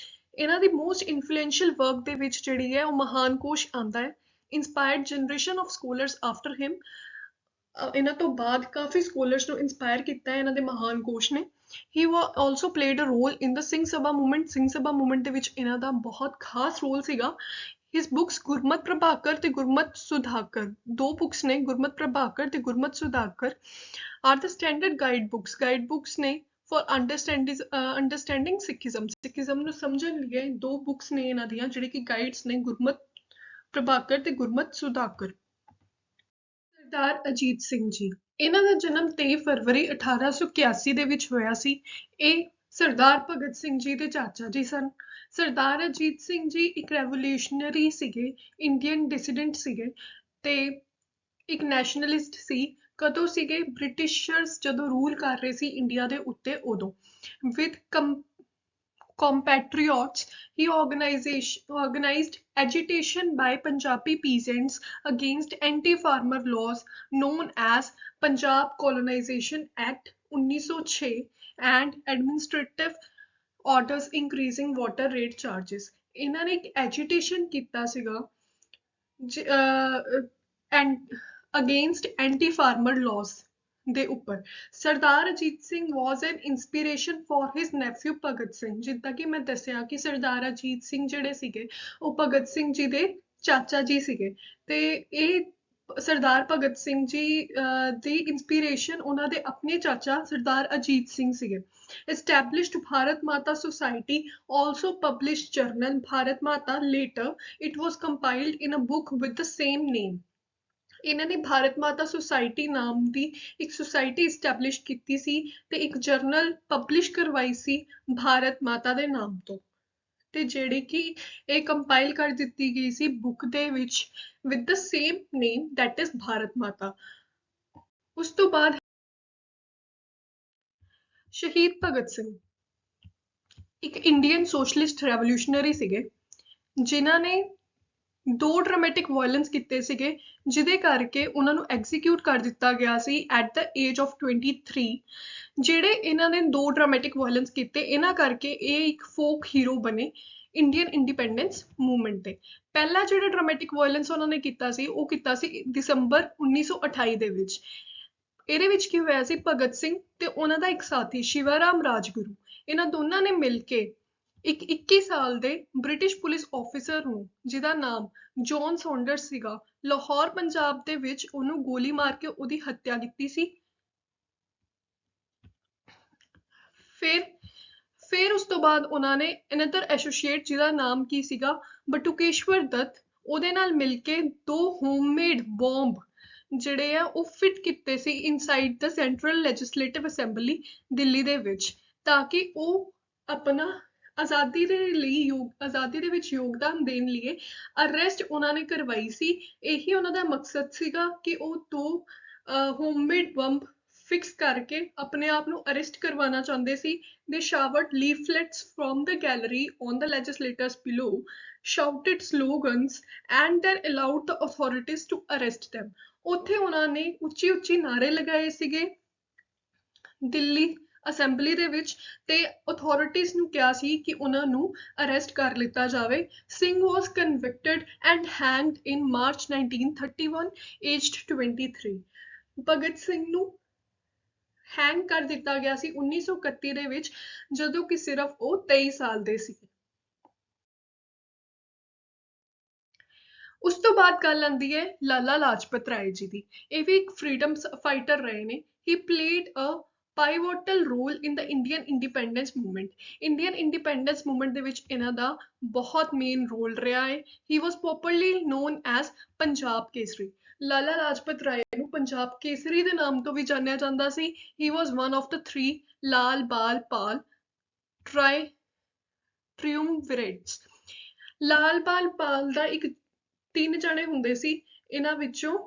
ਇਹਨਾਂ ਦੀ ਮੋਸਟ ਇਨਫਲੂਐਂਸ਼ੀਅਲ ਵਰਕ ਦੇ ਵਿੱਚ ਜਿਹੜੀ ਹੈ ਉਹ ਮਹਾਨ ਕੋਸ਼ ਆਉਂਦਾ ਹੈ। Inspired generation of scholars after him. ਇਹਨਾਂ ਤੋਂ ਬਾਅਦ ਕਾਫੀ ਸਕੋਲਰਸ ਨੂੰ ਇੰਸਪਾਇਰ ਕੀਤਾ ਹੈ ਇਹਨਾਂ ਦੇ ਮਹਾਨ ਕੋਸ਼ ਨੇ। He also played a role in the Singh Sabha movement। Singh Sabha movement ਦੇ ਵਿੱਚ ਇਹਨਾਂ ਦਾ ਬਹੁਤ ਖਾਸ ਰੋਲ ਸੀਗਾ। His books ਗੁਰਮਤ ਪ੍ਰਭਾਕਰ ਤੇ ਗੁਰਮਤ ਸੁਧਾਕਰ, ਦੋ ਬੁੱਕਸ ਨੇ, ਗੁਰਮਤ ਪ੍ਰਭਾਕਰ ਤੇ ਗੁਰਮਤ Sudhakar, are the standard guide books ਨੇ for understanding ਸਿੱਖੀਜ਼ਮ ਨੂੰ ਸਮਝਣ ਲਈ। ਦੋ ਬੁੱਕਸ ਨੇ ਇਹਨਾਂ ਦੀਆਂ ਜਿਹੜੇ ਕਿ ਗਾਈਡਸ ਨੇ, ਗੁਰਮਤ ਪ੍ਰਭਾਕਰ ਤੇ ਗੁਰਮਤ ਸੁਧਾਕਰ। ਸਰਦਾਰ ਅਜੀਤ ਸਿੰਘ ਜੀ। ਇਹਨਾਂ ਦਾ ਜਨਮ 23 ਫਰਵਰੀ 1881 ਦੇ ਵਿੱਚ ਹੋਇਆ ਸੀ। ਇਹ ਸਰਦਾਰ ਭਗਤ ਸਿੰਘ ਜੀ ਦੇ ਚਾਚਾ ਜੀ ਸਨ। ਸਰਦਾਰ ਅਜੀਤ ਸਿੰਘ ਜੀ ਇੱਕ ਰੈਵੋਲਿਊਸ਼ਨਰੀ ਸੀਗੇ, ਇੰਡੀਅਨ ਡਿਸੀਡੈਂਟ ਸੀਗੇ ਤੇ ਇੱਕ ਨੈਸ਼ਨਲਿਸਟ ਸੀ। ਕਦੋਂ ਸੀਗੇ? ਬ੍ਰਿਟਿਸ਼ਰਸ ਜਦੋਂ ਰੂਲ ਕਰ ਰਹੇ ਸੀ ਇੰਡੀਆ ਦੇ ਉੱਤੇ ਉਦੋਂ। With compatriots, he organized agitation by Punjabi peasants against anti-farmer laws known as Punjab Colonization Act 1906 and administrative orders increasing water rate charges। ਇਹਨਾਂ ਨੇ ਇੱਕ agitation ਕੀਤਾ ਸੀਗਾ against anti-farmer laws ਦੇ ਉੱਪਰ। Sardar Ajit Singh was an inspiration for his nephew Bhagat Singh. ਜਿੱਦਾਂ ਕਿ ਮੈਂ ਦੱਸਿਆ ਕਿ ਸਰਦਾਰ ਅਜੀਤ ਸਿੰਘ ਜਿਹੜੇ ਸੀਗੇ ਉਹ ਭਗਤ ਸਿੰਘ ਜੀ ਦੇ ਚਾਚਾ ਜੀ ਸੀਗੇ ਤੇ ਇਹ ਸਰਦਾਰ ਭਗਤ ਸਿੰਘ ਜੀ ਦੀ ਇੰਸਪੀਰੇਸ਼ਨ ਉਹਨਾਂ ਦੇ ਆਪਣੇ ਚਾਚਾ ਸਰਦਾਰ ਅਜੀਤ ਸਿੰਘ ਸੀਗੇ। Established Bharat Mata Society, also published journal Bharat Mata later। It was compiled in a book with the same name। ਇਹਨਾਂ ਨੇ ਭਾਰਤ ਮਾਤਾ ਸੁਸਾਇਟੀ ਨਾਮ ਦੀ ਇੱਕ ਸੁਸਾਇਟੀ ਇਸਟੈਬਲਿਸ਼ ਕੀਤੀ ਸੀ ਤੇ ਇੱਕ ਜਰਨਲ ਪਬਲਿਸ਼ ਕਰਵਾਈ ਸੀ ਭਾਰਤ ਮਾਤਾ ਦੇ ਨਾਮ ਤੋਂ, ਤੇ ਜਿਹੜੀ ਕਿ ਇਹ ਕੰਪਾਈਲ ਕਰ ਦਿੱਤੀ ਗਈ ਸੀ ਬੁੱਕ ਦੇ ਵਿੱਚ with the same name, that is Bharat ਮਾਤਾ। ਉਸ ਤੋਂ ਬਾਅਦ ਸ਼ਹੀਦ ਭਗਤ ਸਿੰਘ ਇੱਕ ਇੰਡੀਅਨ ਸੋਸ਼ਲਿਸਟ ਰੈਵੋਲਿਊਸ਼ਨਰੀ ਸੀਗੇ, ਜਿਨ੍ਹਾਂ ਨੇ 2 ਡਰਾਮੈਟਿਕ ਵਾਇਲੈਂਸ ਕੀਤੇ ਸੀਗੇ ਜਿਹਦੇ ਕਰਕੇ ਉਹਨਾਂ ਨੂੰ ਐਗਜ਼ੀਕਿਊਟ ਕਰ ਦਿੱਤਾ ਗਿਆ ਸੀ ਐਟ ਦ ਏਜ ਆਫ 23। ਜਿਹੜੇ ਇਹਨਾਂ ਨੇ 2 ਡਰਾਮੈਟਿਕ ਵਾਇਲੈਂਸ ਕੀਤੇ ਇਹਨਾਂ ਕਰਕੇ ਇਹ ਇੱਕ ਫੋਕ ਹੀਰੋ ਬਣੇ ਇੰਡੀਅਨ ਇੰਡੀਪੈਂਡੈਂਸ ਮੂਵਮੈਂਟ ਦੇ। ਪਹਿਲਾ ਜਿਹੜਾ ਡਰਾਮੈਟਿਕ ਵਾਇਲੈਂਸ ਉਹਨਾਂ ਨੇ ਕੀਤਾ ਸੀ ਉਹ ਕੀਤਾ ਸੀ ਦਸੰਬਰ 1928 ਦੇ ਵਿੱਚ। ਇਹਦੇ ਵਿੱਚ ਕੀ ਹੋਇਆ ਸੀ, ਭਗਤ ਸਿੰਘ ਤੇ ਉਹਨਾਂ ਦਾ ਇੱਕ ਸਾਥੀ ਸ਼ਿਵਾ ਰਾਮ ਰਾਜਗੁਰੂ, ਇਹਨਾਂ ਦੋਨਾਂ ਨੇ ਮਿਲ ਕੇ ਇੱਕ 21 ਸਾਲ ਦੇ ਬ੍ਰਿਟਿਸ਼ ਪੁਲਿਸ ਆਫੀਸਰ ਨੂੰ ਜਿਹਦਾ ਨਾਮ ਜੌਨ ਸੌਂਡਰਸ ਸੀਗਾ, ਲਾਹੌਰ ਪੰਜਾਬ ਦੇ ਵਿੱਚ ਉਹਨੂੰ ਗੋਲੀ ਮਾਰ ਕੇ ਉਹਦੀ ਹੱਤਿਆ ਕੀਤੀ ਸੀ। ਫਿਰ ਉਸ ਤੋਂ ਬਾਅਦ ਉਹਨਾਂ ਨੇ ਅਨਦਰ ਐਸੋਸੀਏਟ ਜਿਹਦਾ ਨਾਮ ਕੀ ਸੀਗਾ ਬਟੁਕੇਸ਼ਵਰ ਦੱਤ, ਉਹਦੇ ਨਾਲ ਮਿਲ ਕੇ 2 ਹੋਮਮੇਡ ਬੰਬ ਜਿਹੜੇ ਆ ਉਹ ਫਿਟ ਕੀਤੇ ਸੀ ਇਨਸਾਈਡ ਦ ਸੈਂਟਰਲ ਲੈਜਿਸਲੇਟਿਵ ਅਸੈਂਬਲੀ ਦਿੱਲੀ ਦੇ ਵਿੱਚ, ਤਾਂ ਕਿ ਉਹ ਆਪਣਾ ਆਜ਼ਾਦੀ ਦੇ ਵਿੱਚ ਯੋਗਦਾਨ ਦੇਣ ਲਈ ਅਰੈਸਟ ਉਹਨਾਂ ਨੇ ਕਰਵਾਈ ਸੀ। ਇਹੀ ਉਹਨਾਂ ਦਾ ਮਕਸਦ ਸੀਗਾ ਕਿ ਉਹ 2 ਹੋਮਮੇਡ ਬੰਬ ਫਿਕਸ ਕਰਕੇ ਆਪਣੇ ਆਪ ਨੂੰ ਅਰੈਸਟ ਕਰਵਾਉਣਾ ਚਾਹੁੰਦੇ ਸੀ। They showered leaflets from the gallery on the legislators below, shouted slogans and then allowed the authorities to arrest them. ਉੱਥੇ ਉਹਨਾਂ ਨੇ ਉੱਚੀ ਨਾਅਰੇ ਲਗਾਏ ਸੀਗੇ ਦਿੱਲੀ ਅਸੈਂਬਲੀ ਦੇ ਵਿੱਚ ਤੇ ਅਥਾਰਟੀਜ਼ ਨੂੰ ਕਿਹਾ ਸੀ ਕਿ ਉਹਨਾਂ ਨੂੰ ਅਰੈਸਟ ਕਰ ਲਿੱਤਾ ਜਾਵੇ। Singh was convicted and hanged in March 1931 aged 23। Bhagat Singh ਨੂੰ ਹੈਂਗ ਕਰ ਦਿੱਤਾ ਗਿਆ ਸੀ 1931 ਦੇ ਵਿੱਚ ਜਦੋਂ ਕਿ ਸਿਰਫ ਉਹ 23 ਸਾਲ ਦੇ ਸੀ। ਉਸ ਤੋਂ ਬਾਅਦ ਗੱਲ ਆਉਂਦੀ ਹੈ ਲਾਲਾ ਲਾਜਪਤ ਰਾਏ ਜੀ ਦੀ। ਇਹ ਵੀ ਇੱਕ ਫਰੀडम ਫਾਈਟਰ ਰਹੇ ਨੇ। He played a pivotal role in the Indian independence movement। Indian independence movement ਦੇ ਵਿੱਚ ਇਹਨਾਂ ਦਾ ਬਹੁਤ ਮੇਨ ਰੋਲ ਰਿਹਾ ਹੈ। He was popularly known as Punjab Kesari. Lala Lajpat Rai ਨੂੰ ਪੰਜਾਬ ਕੇਸਰੀ ਦੇ ਨਾਮ ਤੋਂ ਵੀ ਜਾਣਿਆ ਜਾਂਦਾ ਸੀ। ਹੀ ਵਾਸ ਵਨ ਆਫ ਦ 3 ਲਾਲ ਬਾਲ ਪਾਲ ਟ੍ਰਿਊਮਵਿਰੇਟਸ। ਲਾਲ ਬਾਲ ਪਾਲ ਦਾ ਇੱਕ 3 ਜਣੇ ਹੁੰਦੇ ਸੀ, ਇਹਨਾਂ ਵਿੱਚੋਂ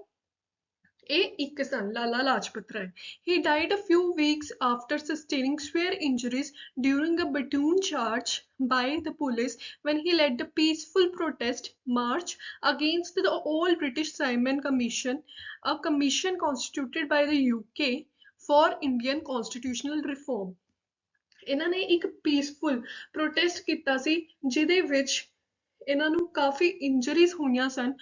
ਇਹ ਇੱਕ ਸਨ ਲਾਲਾ ਲਾਜਪਤ ਰਾਏ। He died a few weeks after sustaining severe injuries during a platoon charge by the police when he led the peaceful protest march against the All British Simon Commission, a commission constituted by the UK for Indian constitutional reform। ਇਹਨਾਂ ਨੇ ਇੱਕ ਪੀਸਫੁਲ ਪ੍ਰੋਟੈਸਟ ਕੀਤਾ ਸੀ ਜਿਹਦੇ ਵਿੱਚ ਇਹਨਾਂ ਨੂੰ ਕਾਫੀ ਇੰਜਰੀਜ਼ ਹੋਈਆਂ ਸਨ,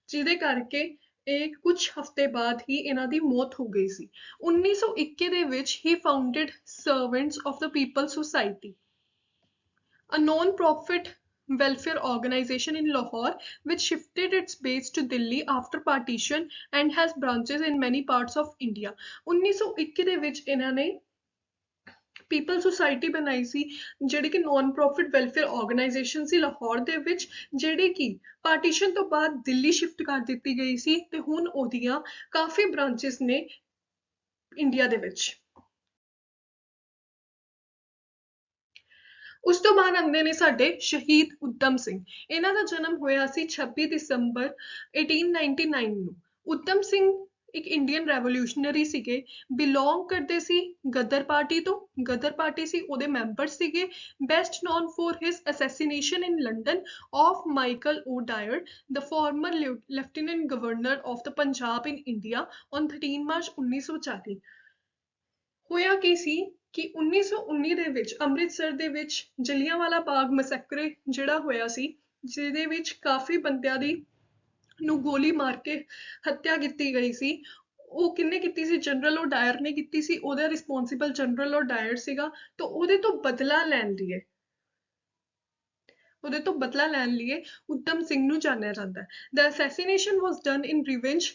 ਜਿਹਦੇ ਕਰਕੇ ਇਹ ਕੁਝ ਹਫ਼ਤੇ ਬਾਅਦ ਹੀ ਇਹਨਾਂ ਦੀ ਮੌਤ ਹੋ ਗਈ ਸੀ। 1921 ਦੇ ਵਿੱਚ he founded servants of the people society, a non-profit welfare organization in Lahore which shifted its base to Delhi after partition and has branches in many parts of India। 1921 ਦੇ ਵਿੱਚ ਇਹਨਾਂ ਨੇ ਪੀਪਲ ਸੁਸਾਇਟੀ ਬਣਾਈ ਸੀ ਜਿਹੜੀ ਕਿ ਨॉन ਪ੍ਰੋਫਿਟ ਵੈਲਫੇਅਰ ਆਰਗੇਨਾਈਜੇਸ਼ਨ ਸੀ ਲਾਹੌਰ ਦੇ ਵਿੱਚ, ਜਿਹੜੀ ਕਿ ਪਾਰਟੀਸ਼ਨ ਤੋਂ ਬਾਅਦ ਦਿੱਲੀ ਸ਼ਿਫਟ ਕਰ ਦਿੱਤੀ ਗਈ ਸੀ ਤੇ ਹੁਣ ਉਹਦੀਆਂ ਕਾਫੀ ਬ੍ਰਾਂਚੇਸ ਨੇ ਇੰਡੀਆ ਦੇ ਵਿੱਚ। ਉਸ ਤੋਂ ਬਾਅਦ ਆਉਂਦੇ ਨੇ ਸਾਡੇ ਸ਼ਹੀਦ ਊਧਮ ਸਿੰਘ। ਇਹਨਾਂ ਦਾ ਜਨਮ ਹੋਇਆ ਸੀ 26 ਦਸੰਬਰ 1899 ਨੂੰ। ਊਧਮ ਸਿੰਘ ਇੱਕ ਇੰਡੀਅਨ ਰੈਵੋਲਿਊਸ਼ਨਰੀ ਸੀਗੇ, ਬਿਲੋਂਗ ਕਰਦੇ ਸੀ ਗਦਰ ਪਾਰਟੀ ਤੋਂ। ਗਦਰ ਪਾਰਟੀ ਸੀ ਉਹਦੇ ਮੈਂਬਰ ਸੀਗੇ। Best known for his assassination in London of Michael O'Dwyer, the former lieutenant governor of the Punjab in India on 13 March 1940। ਹੋਇਆ ਕੀ ਸੀ ਕਿ 1919 ਦੇ ਵਿੱਚ ਅੰਮ੍ਰਿਤਸਰ ਦੇ ਵਿੱਚ ਜਲਿਆਂਵਾਲਾ ਬਾਗ ਮੈਸੈਕਰੇ ਜਿਹੜਾ ਹੋਇਆ ਸੀ, ਜਿਹਦੇ ਵਿੱਚ ਕਾਫੀ ਬੰਦਿਆਂ ਦੀ ਨੂੰ ਗੋਲੀ ਮਾਰ ਕੇ ਹੱਤਿਆ ਕੀਤੀ ਗਈ ਸੀ। ਉਹ ਕਿੰਨੇ ਕੀਤੀ ਸੀ? ਜਨਰਲ ਓ ਡਾਇਰ ਨੇ ਕੀਤੀ ਸੀ। ਉਹਦਾ ਰਿਸਪੌਂਸਿਬਲ ਜਨਰਲ ਓ ਡਾਇਰ ਸੀਗਾ। ਤਾਂ ਉਹਦੇ ਤੋਂ ਬਦਲਾ ਲੈਣ ਲਈ ਊਧਮ ਸਿੰਘ ਨੂੰ ਜਾਣਿਆ ਜਾਂਦਾ ਹੈ। The assassination was done in revenge.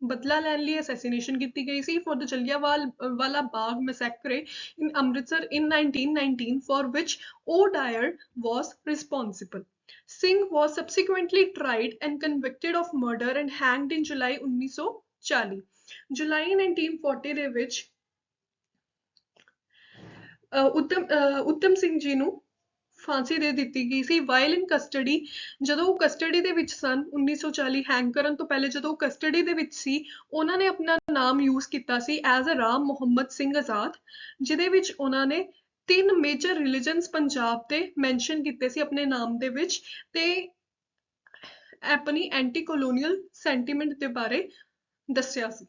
ਬਦਲਾ ਲੈਣ ਲਈ ਅਸੈਸੀਨੇਸ਼ਨ ਕੀਤੀ ਗਈ ਸੀ for the Jallianwala Bagh massacre in Amritsar in 1919 for which O'Dwyer was responsible। Singh was subsequently tried and convicted of murder and hanged in July 1940। July 1940 ਦੇ ਵਿੱਚ ਊਧਮ ਸਿੰਘ ਜੀ ਨੂੰ ਫਾਂਸੀ ਦੇ ਦਿੱਤੀ ਗਈ ਸੀ ਵਾਈਲ ਇਨ ਕਸਟਡੀ। ਜਦੋਂ ਉਹ ਕਸਟਡੀ ਦੇ ਵਿੱਚ ਸਨ 1940 ਹੈਂਗ ਕਰਨ ਤੋਂ ਪਹਿਲੇ ਜਦੋਂ ਉਹ ਕਸਟਡੀ ਦੇ ਵਿੱਚ ਸੀ, ਉਹਨਾਂ ਨੇ ਆਪਣਾ ਨਾਮ ਯੂਜ਼ ਕੀਤਾ ਸੀ ਐਜ਼ ਅ ਰਾਮ ਮੁਹੰਮਦ ਸਿੰਘ ਆਜ਼ਾਦ, ਜਿਹਦੇ ਵਿੱਚ ਉਹਨਾਂ ਨੇ 3 ਮੇਜਰ ਰਿਲੀਜਨਸ ਪੰਜਾਬ ਦੇ ਮੈਂਸ਼ਨ ਕੀਤੇ ਸੀ ਆਪਣੇ ਨਾਮ ਦੇ ਵਿੱਚ। ਤੇ ਆਪਣੀ ਐਂਟੀ ਕਲੋਨੀਅਲ ਸੈਂਟੀਮੈਂਟ ਦੇ ਬਾਰੇ ਦੱਸਿਆ ਸੀ।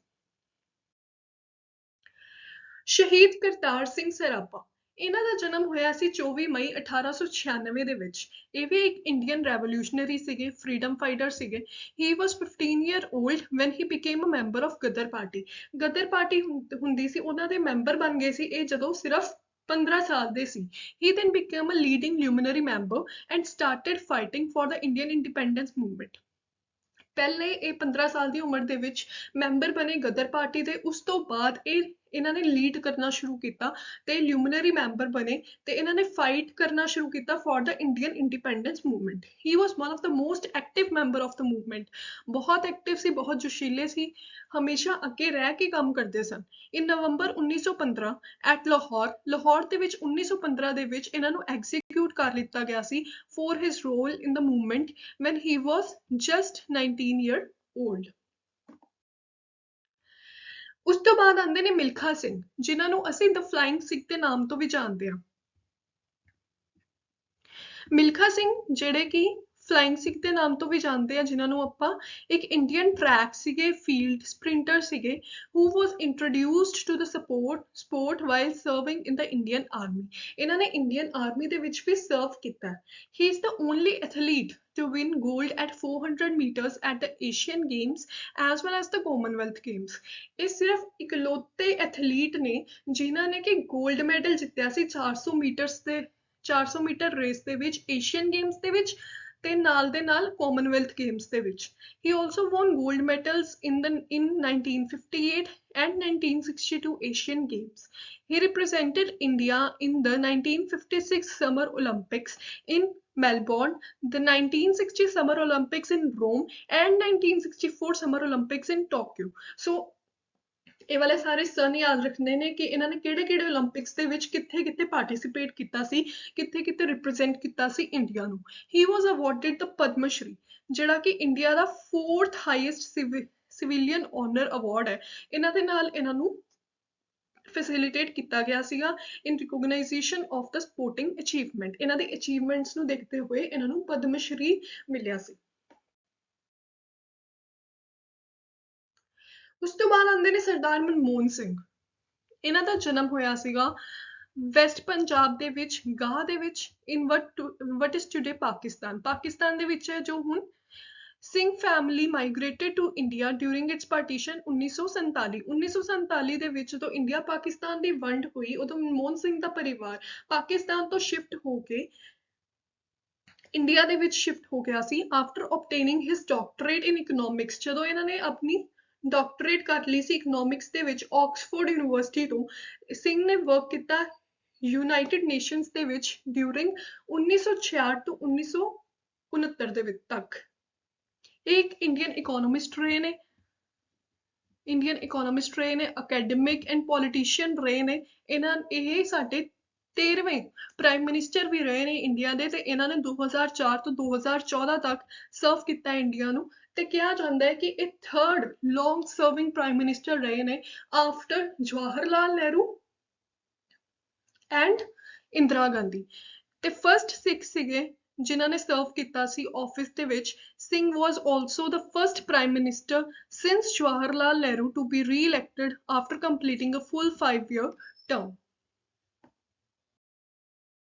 ਸ਼ਹੀਦ ਕਰਤਾਰ ਸਿੰਘ ਸਰਾਭਾ, ਇਹਨਾਂ ਦਾ ਜਨਮ ਹੋਇਆ ਸੀ 24 ਮਈ 1896 ਦੇ ਵਿੱਚ। ਇਹ ਵੀ ਇੱਕ ਇੰਡੀਅਨ ਰੈਵੋਲਿਊਸ਼ਨਰੀ ਸੀਗੇ, ਫਰੀडम फाइटर ਸੀਗੇ। He was 15 year old when he became a member of Ghadar party. Ghadar party ਹੁੰਦੀ ਸੀ, ਉਹਨਾਂ ਦੇ ਮੈਂਬਰ ਬਣ ਗਏ ਸੀ ਇਹ ਜਦੋਂ ਸਿਰਫ 15 ਸਾਲ ਦੇ ਸੀ। ਹੀ then became a leading luminary member and started fighting for the Indian independence movement। ਪਹਿਲੇ ਇਹ 15 ਸਾਲ ਦੀ ਉਮਰ ਦੇ ਵਿੱਚ ਮੈਂਬਰ ਬਣੇ ਗਦਰ ਪਾਰਟੀ ਦੇ, ਉਸ ਤੋਂ ਬਾਅਦ ਇਹਨਾਂ ਨੇ ਲੀਡ ਕਰਨਾ ਸ਼ੁਰੂ ਕੀਤਾ ਤੇ ਲਿਊਮਨਰੀ ਮੈਂਬਰ ਬਣੇ ਤੇ ਇਹਨਾਂ ਨੇ ਫਾਈਟ ਕਰਨਾ ਸ਼ੁਰੂ ਕੀਤਾ for the Indian independence movement. He was one of the most active member of the movement. ਬਹੁਤ ਐਕਟਿਵ ਸੀ, ਬਹੁਤ ਜੋਸ਼ੀਲੇ ਸੀ, ਹਮੇਸ਼ਾ ਅੱਗੇ ਰਹਿ ਕੇ ਕੰਮ ਕਰਦੇ ਸਨ। ਇਨ ਨਵੰਬਰ 1915 ਐਟ ਲਾਹੌਰ ਦੇ ਵਿੱਚ 1915 ਦੇ ਵਿੱਚ ਇਹਨਾਂ ਨੂੰ ਐਗਜ਼ੀਕਿਊਟ ਕਰ ਲਿੱਤਾ ਗਿਆ ਸੀ for his role in the movement when he was just 19 year old। ਉਸ ਤੋਂ ਬਾਅਦ ਆਉਂਦੇ ਨੇ ਮਿਲਖਾ ਸਿੰਘ, ਜਿਨ੍ਹਾਂ ਨੂੰ ਅਸੀਂ ਦ ਫਲਾਇੰਗ ਸਿੱਖ ਦੇ ਨਾਮ ਤੋਂ ਵੀ ਜਾਣਦੇ ਹਾਂ। ਮਿਲਖਾ ਸਿੰਘ ਜਿਹੜੇ ਕਿ ਫਲਾਇੰਗ ਸਿੱਖ ਦੇ ਨਾਮ ਤੋਂ ਵੀ ਜਾਣਦੇ ਆ, ਜਿਨ੍ਹਾਂ ਨੂੰ ਆਪਾਂ ਇੱਕ ਇੰਡੀਅਨ ਟਰੈਕ ਸੀਗੇ, ਫੀਲਡ ਸਪ੍ਰਿੰਟਰ ਸੀਗੇ, who was introduced to the sport while serving in the Indian army. ਇਹਨਾਂ ਨੇ ਇੰਡੀਅਨ ਆਰਮੀ ਦੇ ਵਿੱਚ ਵੀ ਸਰਵ ਕੀਤਾ। He is the only athlete to win gold at 400 meters at the Asian Games as well as the Commonwealth Games। ਇਹ ਸਿਰਫ ਇਕਲੌਤੇ ਐਥਲੀਟ ਨੇ ਜਿਨ੍ਹਾਂ ਨੇ ਕਿ 골ਡ ਮੈਡਲ ਜਿੱਤਿਆ ਸੀ 400 ਮੀਟਰ ਰੇਸ ਦੇ ਵਿੱਚ, ਏਸ਼ੀਅਨ ਗੇਮਸ ਦੇ ਵਿੱਚ ਤੇ ਨਾਲ ਦੇ ਨਾਲ ਕਾਮਨਵੈਲਥ ਗੇਮਸ ਦੇ ਵਿੱਚ। ਹੀ also won gold medals in 1958 and 1962 Asian Games। He represented India in the 1956 Summer Olympics in Melbourne, the 1960 Summer Olympics in Rome and 1964 Summer Olympics in Tokyo। So ਇਹ ਵਾਲੇ ਸਾਰੇ ਸਨ ਯਾਦ ਰੱਖਣੇ ਨੇ ਕਿ ਇਹਨਾਂ ਨੇ ਕਿਹੜੇ ਓਲੰਪਿਕਸ ਦੇ ਵਿੱਚ ਕਿੱਥੇ ਪਾਰਟਿਸਿਪੇਟ ਕੀਤਾ ਸੀ, ਕਿੱਥੇ ਰਿਪਰੈਜ਼ੈਂਟ ਕੀਤਾ ਸੀ ਇੰਡੀਆ ਨੂੰ। ਹੀ ਵਾਸ ਅਵਾਰਡਡ ਦ ਪਦਮ ਸ਼੍ਰੀ, ਜਿਹੜਾ ਕਿ ਇੰਡੀਆ ਦਾ 4th highest civilian honour award ਹੈ। ਇਹਨਾਂ ਦੇ ਨਾਲ ਇਹਨਾਂ ਨੂੰ ਫੈਸਿਲਿਟੇਟ ਕੀਤਾ ਗਿਆ ਸੀਗਾ ਇਨ recognisation of the supporting achievement. ਇਹਨਾਂ ਦੇ ਅਚੀਵਮੈਂਟਸ ਨੂੰ ਦੇਖਦੇ ਹੋਏ ਇਹਨਾਂ ਨੂੰ ਪਦਮ ਸ਼੍ਰੀ ਮਿਲਿਆ ਸੀ। ਉਸ ਤੋਂ ਬਾਅਦ ਆਉਂਦੇ ਨੇ ਸਰਦਾਰ ਮਨਮੋਹਨ ਸਿੰਘ। ਇਹਨਾਂ ਦਾ ਜਨਮ ਹੋਇਆ ਸੀਗਾ ਵੈਸਟ ਪੰਜਾਬ ਦੇ ਵਿੱਚ ਗਾਹ ਦੇ ਵਿੱਚ in what is today Pakistan ਦੇ ਵਿੱਚ ਹੈ ਜੋ ਹੁਣ। Singh family migrated to India during its partition 1947 ਦੇ ਵਿੱਚ ਜਦੋਂ ਇੰਡੀਆ ਪਾਕਿਸਤਾਨ ਦੀ ਵੰਡ ਹੋਈ ਉਦੋਂ ਮਨਮੋਹਨ ਸਿੰਘ ਦਾ ਪਰਿਵਾਰ ਪਾਕਿਸਤਾਨ ਤੋਂ ਸ਼ਿਫਟ ਹੋ ਕੇ ਇੰਡੀਆ ਦੇ ਵਿੱਚ ਸ਼ਿਫਟ ਹੋ ਗਿਆ ਸੀ after obtaining his doctorate in economics। ਜਦੋਂ ਇਹਨਾਂ ਨੇ ਆਪਣੀ ਡਾਕਟਰੇਟ ਕਰ ਲਈ ਸੀ ਇਕਨੋਮਿਕਸ ਦੇ ਵਿੱਚ ਆਕਸਫੋਰਡ ਯੂਨੀਵਰਸਿਟੀ ਤੋਂ। ਸਿੰਘ ਨੇ ਵਰਕ ਕੀਤਾ ਯੂਨਾਈਟਿਡ ਨੇਸ਼ਨਸ ਦੇ ਵਿੱਚ ਡਿਊਰਿੰਗ 1966 ਤੋਂ 1969 ਦੇ ਵਿੱਚ ਤੱਕ। ਇਹ ਇੱਕ ਇੰਡੀਅਨ ਇਕੋਨੋਮਿਸਟ ਰਹੇ ਨੇ, ਅਕੈਡਮਿਕ ਐਂਡ ਪੋਲੀਟੀਸ਼ੀਅਨ ਰਹੇ ਨੇ। ਇਹ ਸਾਡੇ 13ਵੇਂ ਪ੍ਰਾਈਮ ਮਿਨਿਸਟਰ ਵੀ ਰਹੇ ਨੇ ਇੰਡੀਆ ਦੇ ਤੇ ਇਹਨਾਂ ਨੇ 2004 ਤੋਂ 2014 ਤੱਕ ਸਰਵ ਕੀਤਾ ਇੰਡੀਆ ਨੂੰ। ਤੇ ਕਿਹਾ ਜਾਂਦਾ ਹੈ ਕਿ ਇਹ 3rd ਲੌਂਗ ਸਰਵਿੰਗ ਪ੍ਰਾਈਮ ਮਿਨਿਸਟਰ ਰਹੇ ਨੇ ਆਫਟਰ ਜਵਾਹਰ ਲਾਲ ਨਹਿਰੂ ਐਂਡ ਇੰਦਰਾ ਗਾਂਧੀ। ਤੇ ਫਸਟ ਸਿੱਖ ਸੀਗੇ ਜਿਨ੍ਹਾਂ ਨੇ ਸਰਵ ਕੀਤਾ ਸੀ ਆਫਿਸ ਦੇ ਵਿੱਚ। Singh was also the first prime minister since Jawahar Lal Nehru to be re-elected after completing a full 5-year term।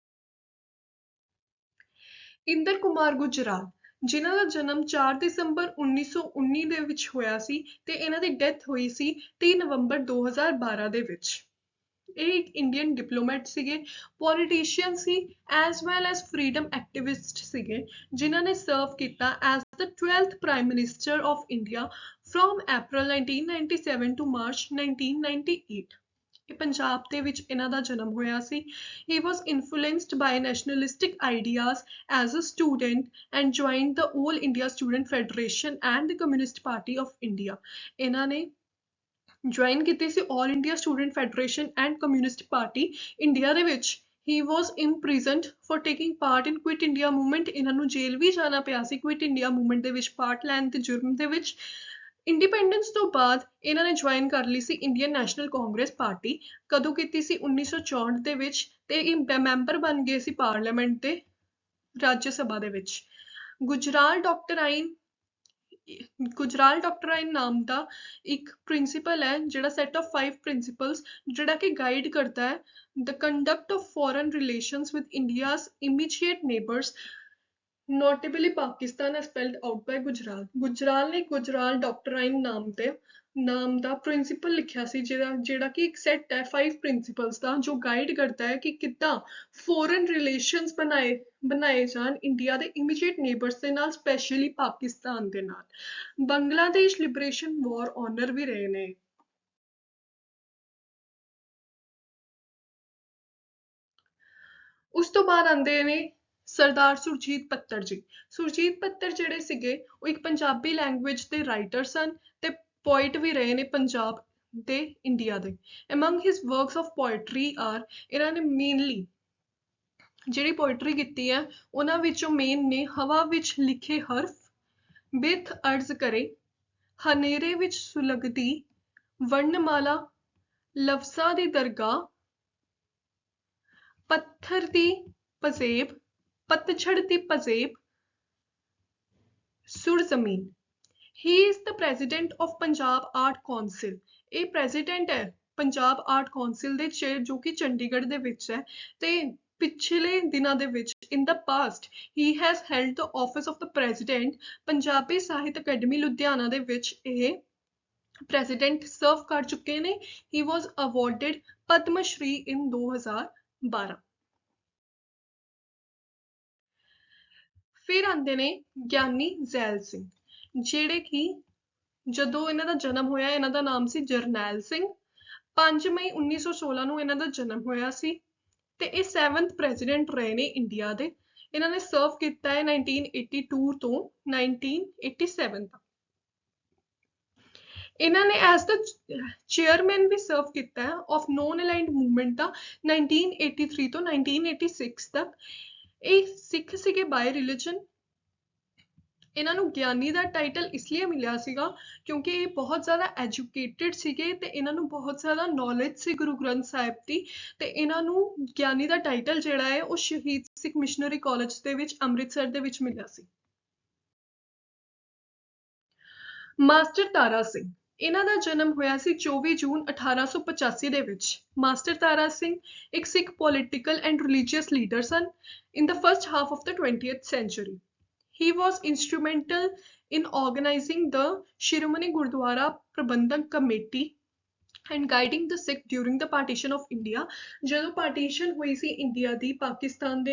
Inder Kumar Gujral, ਜਿਨ੍ਹਾਂ ਦਾ ਜਨਮ 4 ਦਸੰਬਰ 1919 ਦੇ ਵਿੱਚ ਹੋਇਆ ਸੀ ਤੇ ਇਹਨਾਂ ਦੀ ਡੈਥ ਹੋਈ ਸੀ 3 ਨਵੰਬਰ 2012 ਦੇ ਵਿੱਚ। ਇਹ ਇੱਕ ਇੰਡੀਅਨ ਡਿਪਲੋਮੈਟ ਸੀਗੇ, ਪੋਲੀਟੀਸ਼ੀਅਨ ਸੀ as well as freedom activist ਸੀਗੇ, ਜਿਨ੍ਹਾਂ ਨੇ ਸਰਵ ਕੀਤਾ as the 12th prime minister of India from April 1997 to March 1998। ਇਹ ਪੰਜਾਬ ਦੇ ਵਿੱਚ ਇਹਨਾਂ ਦਾ ਜਨਮ ਹੋਇਆ ਸੀ। He was influenced by nationalistic ideas as a student and joined the All India Student Federation and the Communist Party of India। ਇਹਨਾਂ ਨੇ ਜੁਆਇਨ ਕੀਤੀ ਸੀ all India student federation and communist party India ਦੇ ਵਿੱਚ। He was imprisoned for taking part in Quit India movement। ਇਹਨਾਂ ਨੂੰ ਜੇਲ੍ਹ ਵੀ ਜਾਣਾ ਪਿਆ ਸੀ ਕੁਇਟ ਇੰਡੀਆ ਮੂਵਮੈਂਟ ਦੇ ਵਿੱਚ ਪਾਰਟ ਲੈਣ ਦੇ ਜੁਰਮ ਦੇ ਵਿੱਚ। ਇੰਡੀਪੈਂਡੈਂਸ ਤੋਂ ਬਾਅਦ ਇਹਨਾਂ ਨੇ ਜੁਆਇਨ ਕਰ ਲਈ ਸੀ ਇੰਡੀਅਨ ਨੈਸ਼ਨਲ ਕਾਂਗਰਸ ਪਾਰਟੀ। ਕਦੋਂ ਕੀਤੀ ਸੀ? 1964 ਦੇ ਵਿੱਚ ਤੇ ਇਹ ਮੈਂਬਰ ਬਣ ਗਏ ਸੀ ਪਾਰਲੀਮੈਂਟ ਦੇ ਰਾਜ ਸਭਾ ਦੇ ਵਿੱਚ। ਗੁਜਰਾਲ ਡਾਕਟਰਾਈਨ ਗੁਜਰਾਲ ਡਾਕਟਰਾਈਨ ਨਾਮ ਦਾ ਇੱਕ ਪ੍ਰਿੰਸੀਪਲ ਹੈ ਜਿਹੜਾ ਸੈਟ ਆਫ 5 ਪ੍ਰਿੰਸੀਪਲਸ ਜਿਹੜਾ ਕਿ ਗਾਈਡ ਕਰਦਾ ਹੈ the conduct of foreign relations with India's immediate neighbours notably Pakistan ਹੈ spelled out by Gujral. Gujral ਨੇ ਗੁਜਰਾਲ ਡਾਕਟਰਾਈਨ ਨਾਮ ਦਾ ਪ੍ਰਿੰਸੀਪਲ ਲਿਖਿਆ ਸੀ ਜਿਹੜਾ ਕਿ ਇੱਕ ਸੈੱਟ ਹੈ 5 ਪ੍ਰਿੰਸੀਪਲਸ ਦਾ ਜੋ ਗਾਈਡ ਕਰਦਾ ਹੈ ਕਿ ਕਿੱਦਾਂ ਫੋਰਨ ਰਿਲੇਸ਼ਨਸ ਬਣਾਏ ਜਾਣ ਇੰਡੀਆ ਦੇ ਇਮੀਡੀਏਟ ਨੇਬਰਸ ਦੇ ਨਾਲ, ਸਪੈਸ਼ਲੀ ਪਾਕਿਸਤਾਨ ਦੇ ਨਾਲ। ਬੰਗਲਾਦੇਸ਼ ਲਿਬਰੇਸ਼ਨ ਵਾਰ ਆਨਰ ਵੀ ਰਹੇ ਨੇ। ਉਸ ਤੋਂ ਬਾਅਦ ਆਉਂਦੇ ਨੇ ਸਰਦਾਰ ਸੁਰਜੀਤ ਪੱਤਰ ਜੀ। ਸੁਰਜੀਤ ਪੱਤਰ ਜਿਹੜੇ ਸੀਗੇ ਉਹ ਇੱਕ ਪੰਜਾਬੀ ਲੈਂਗੁਏਜ ਦੇ ਰਾਈਟਰ ਸਨ ਤੇ ਪੋਇਟ ਵੀ ਰਹੇ ਨੇ ਪੰਜਾਬ ਦੇ ਇੰਡੀਆ ਦੇ। Among his works of poetry are, ਇਹਨਾਂ ਨੇ ਮੇਨਲੀ ਜਿਹੜੀ ਪੋਇਟਰੀ ਕੀਤੀ ਹੈ ਉਹਨਾਂ ਵਿੱਚੋਂ ਮੇਨ ਨੇ ਹਵਾ ਵਿੱਚ ਲਿਖੇ ਹਰਫ, ਬਿਰਥ ਅਰਜ਼ ਕਰੇ, ਹਨੇਰੇ ਵਿੱਚ ਸੁਲਗਦੀ ਵਰਣਮਾਲਾ, ਲਫ਼ਜ਼ਾਂ ਦੀ ਦਰਗਾਹ, ਪੱਥਰ ਦੀ ਪਜ਼ੇਬ, ਪਤਝੜ ਦੀ ਪਜ਼ੇਬ, ਸੁਰ ਜ਼ਮੀਨ। ਹੀ is the president of Punjab art council. ਇਹ ਪ੍ਰੈਜ਼ੀਡੈਂਟ ਹੈ ਪੰਜਾਬ ਆਰਟ ਕੌਂਸਲ ਦੇ ਜੋ ਕਿ ਚੰਡੀਗੜ੍ਹ ਦੇ ਵਿੱਚ ਹੈ ਤੇ ਪਿਛਲੇ ਦਿਨਾਂ ਦੇ ਵਿੱਚ in the past he has held the office of the president. Punjabi Sahit academy Ludhiana ਦੇ ਵਿੱਚ ਇਹ ਪ੍ਰੈਜ਼ੀਡੈਂਟ ਸਰਵ ਕਰ ਚੁੱਕੇ ਨੇ। ਹੀ ਵਾਜ਼ ਅਵਾਰਡਡ ਪਦਮ ਸ਼੍ਰੀ ਇਨ 2012। ਫਿਰ ਆਉਂਦੇ ਨੇ ਗਿਆਨੀ ਜ਼ੈਲ ਸਿੰਘ, ਜਿਹੜੇ ਕਿ ਜਦੋਂ ਇਹਨਾਂ ਦਾ ਜਨਮ ਹੋਇਆ ਇਹਨਾਂ ਦਾ ਨਾਮ ਸੀ ਜਰਨੈਲ ਸਿੰਘ। 5 ਮਈ 1916 ਨੂੰ ਇਹਨਾਂ ਦਾ ਜਨਮ ਹੋਇਆ ਸੀ ਤੇ ਇਹ 7th ਪ੍ਰੈਜ਼ੀਡੈਂਟ ਰਹੇ ਨੇ ਇੰਡੀਆ ਦੇ। ਇਹਨਾਂ ਨੇ ਸਰਵ ਕੀਤਾ ਹੈ 1982 ਤੋਂ 1987 ਤੱਕ। ਇਹਨਾਂ ਨੇ ਐਜ਼ ਦ ਚੇਅਰਮੈਨ ਵੀ ਸਰਵ ਕੀਤਾ ਹੈ ਆਫ ਨੋਨ ਅਲਾਈਨਡ ਮੂਵਮੈਂਟ ਦਾ 1983 ਤੋਂ 1986 ਤੱਕ। ਇਹ ਸਿੱਖ ਸੀਗੇ ਬਾਏ ਰਿਲੀਜਨ। ਇਹਨਾਂ ਨੂੰ ਗਿਆਨੀ ਦਾ ਟਾਈਟਲ ਇਸ ਲਈ ਮਿਲਿਆ ਸੀਗਾ ਕਿਉਂਕਿ ਇਹ ਬਹੁਤ ਜ਼ਿਆਦਾ ਐਜੂਕੇਟਿਡ ਸੀਗੇ ਤੇ ਇਹਨਾਂ ਨੂੰ ਬਹੁਤ ਜ਼ਿਆਦਾ ਨੌਲੇਜ ਸੀ ਗੁਰੂ ਗ੍ਰੰਥ ਸਾਹਿਬ ਦੀ ਤੇ ਇਹਨਾਂ ਨੂੰ ਗਿਆਨੀ ਦਾ ਟਾਈਟਲ ਜਿਹੜਾ ਹੈ ਉਹ ਸ਼ਹੀਦ ਸਿੱਖ ਮਿਸ਼ਨਰੀ ਕਾਲਜ ਦੇ ਵਿੱਚ ਅੰਮ੍ਰਿਤਸਰ ਦੇ ਵਿੱਚ ਮਿਲਿਆ ਸੀ। ਮਾਸਟਰ ਤਾਰਾ ਸਿੰਘ, ਇਹਨਾਂ ਦਾ ਜਨਮ ਹੋਇਆ ਸੀ 24 ਜੂਨ 1885 ਦੇ ਵਿੱਚ। ਮਾਸਟਰ ਤਾਰਾ ਸਿੰਘ ਇੱਕ Sikh political and religious leader ਸਨ in the first half of the 20th century. He was instrumental in organizing the Shiromani Gurdwara Prabandhak Committee and guiding the Sikh during the partition of India. ਜਦੋਂ ਪਾਰਟੀਸ਼ਨ ਹੋਈ ਸੀ ਇੰਡੀਆ ਦੀ, ਪਾਕਿਸਤਾਨ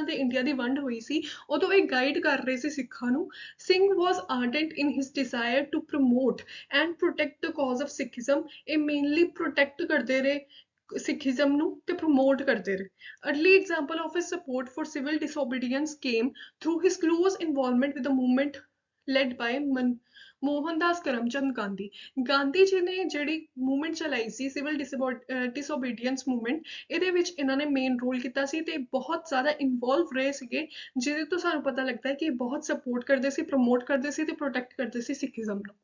ਤੇ ਇੰਡੀਆ ਦੀ ਵੰਡ ਹੋਈ ਸੀ, ਉਦੋਂ ਇਹ ਗਾਈਡ ਕਰ ਰਹੇ ਸੀ ਸਿੱਖਾਂ ਨੂੰ। Singh was ardent in his desire to promote and protect the cause of Sikhism. ਇਹ ਮੇਨਲੀ ਪ੍ਰੋਟੈਕਟ ਕਰਦੇ ਰਹੇ ਸਿੱਖੀਜ਼ਮ ਨੂੰ ਤੇ ਪ੍ਰਮੋਟ ਕਰਦੇ ਰਹੇ। Early example of his support for civil disobedience came through his close involvement with the movement led by Mohandas Karamchand Gandhi. Gandhi ji ਨੇ ਜਿਹੜੀ ਮੂਵਮੈਂਟ ਚਲਾਈ ਸੀ ਸਿਵਲ ਡਿਸਓਬੀਡੀਐਂਸ ਮੂਵਮੈਂਟ, ਇਹਦੇ ਵਿੱਚ ਇਹਨਾਂ ਨੇ ਮੇਨ ਰੋਲ ਕੀਤਾ ਸੀ ਤੇ ਬਹੁਤ ਜ਼ਿਆਦਾ ਇਨਵੋਲਵ ਰਹੇ ਸੀਗੇ, ਜਿਹਦੇ ਤੋਂ ਸਾਨੂੰ ਪਤਾ ਲੱਗਦਾ ਹੈ ਕਿ ਇਹ ਬਹੁਤ ਸਪੋਰਟ ਕਰਦੇ ਸੀ, ਪ੍ਰਮੋਟ ਕਰਦੇ ਸੀ ਤੇ ਪ੍ਰੋਟੈਕਟ ਕਰਦੇ ਸੀ ਸਿੱਖੀਜ਼ਮ ਨੂੰ।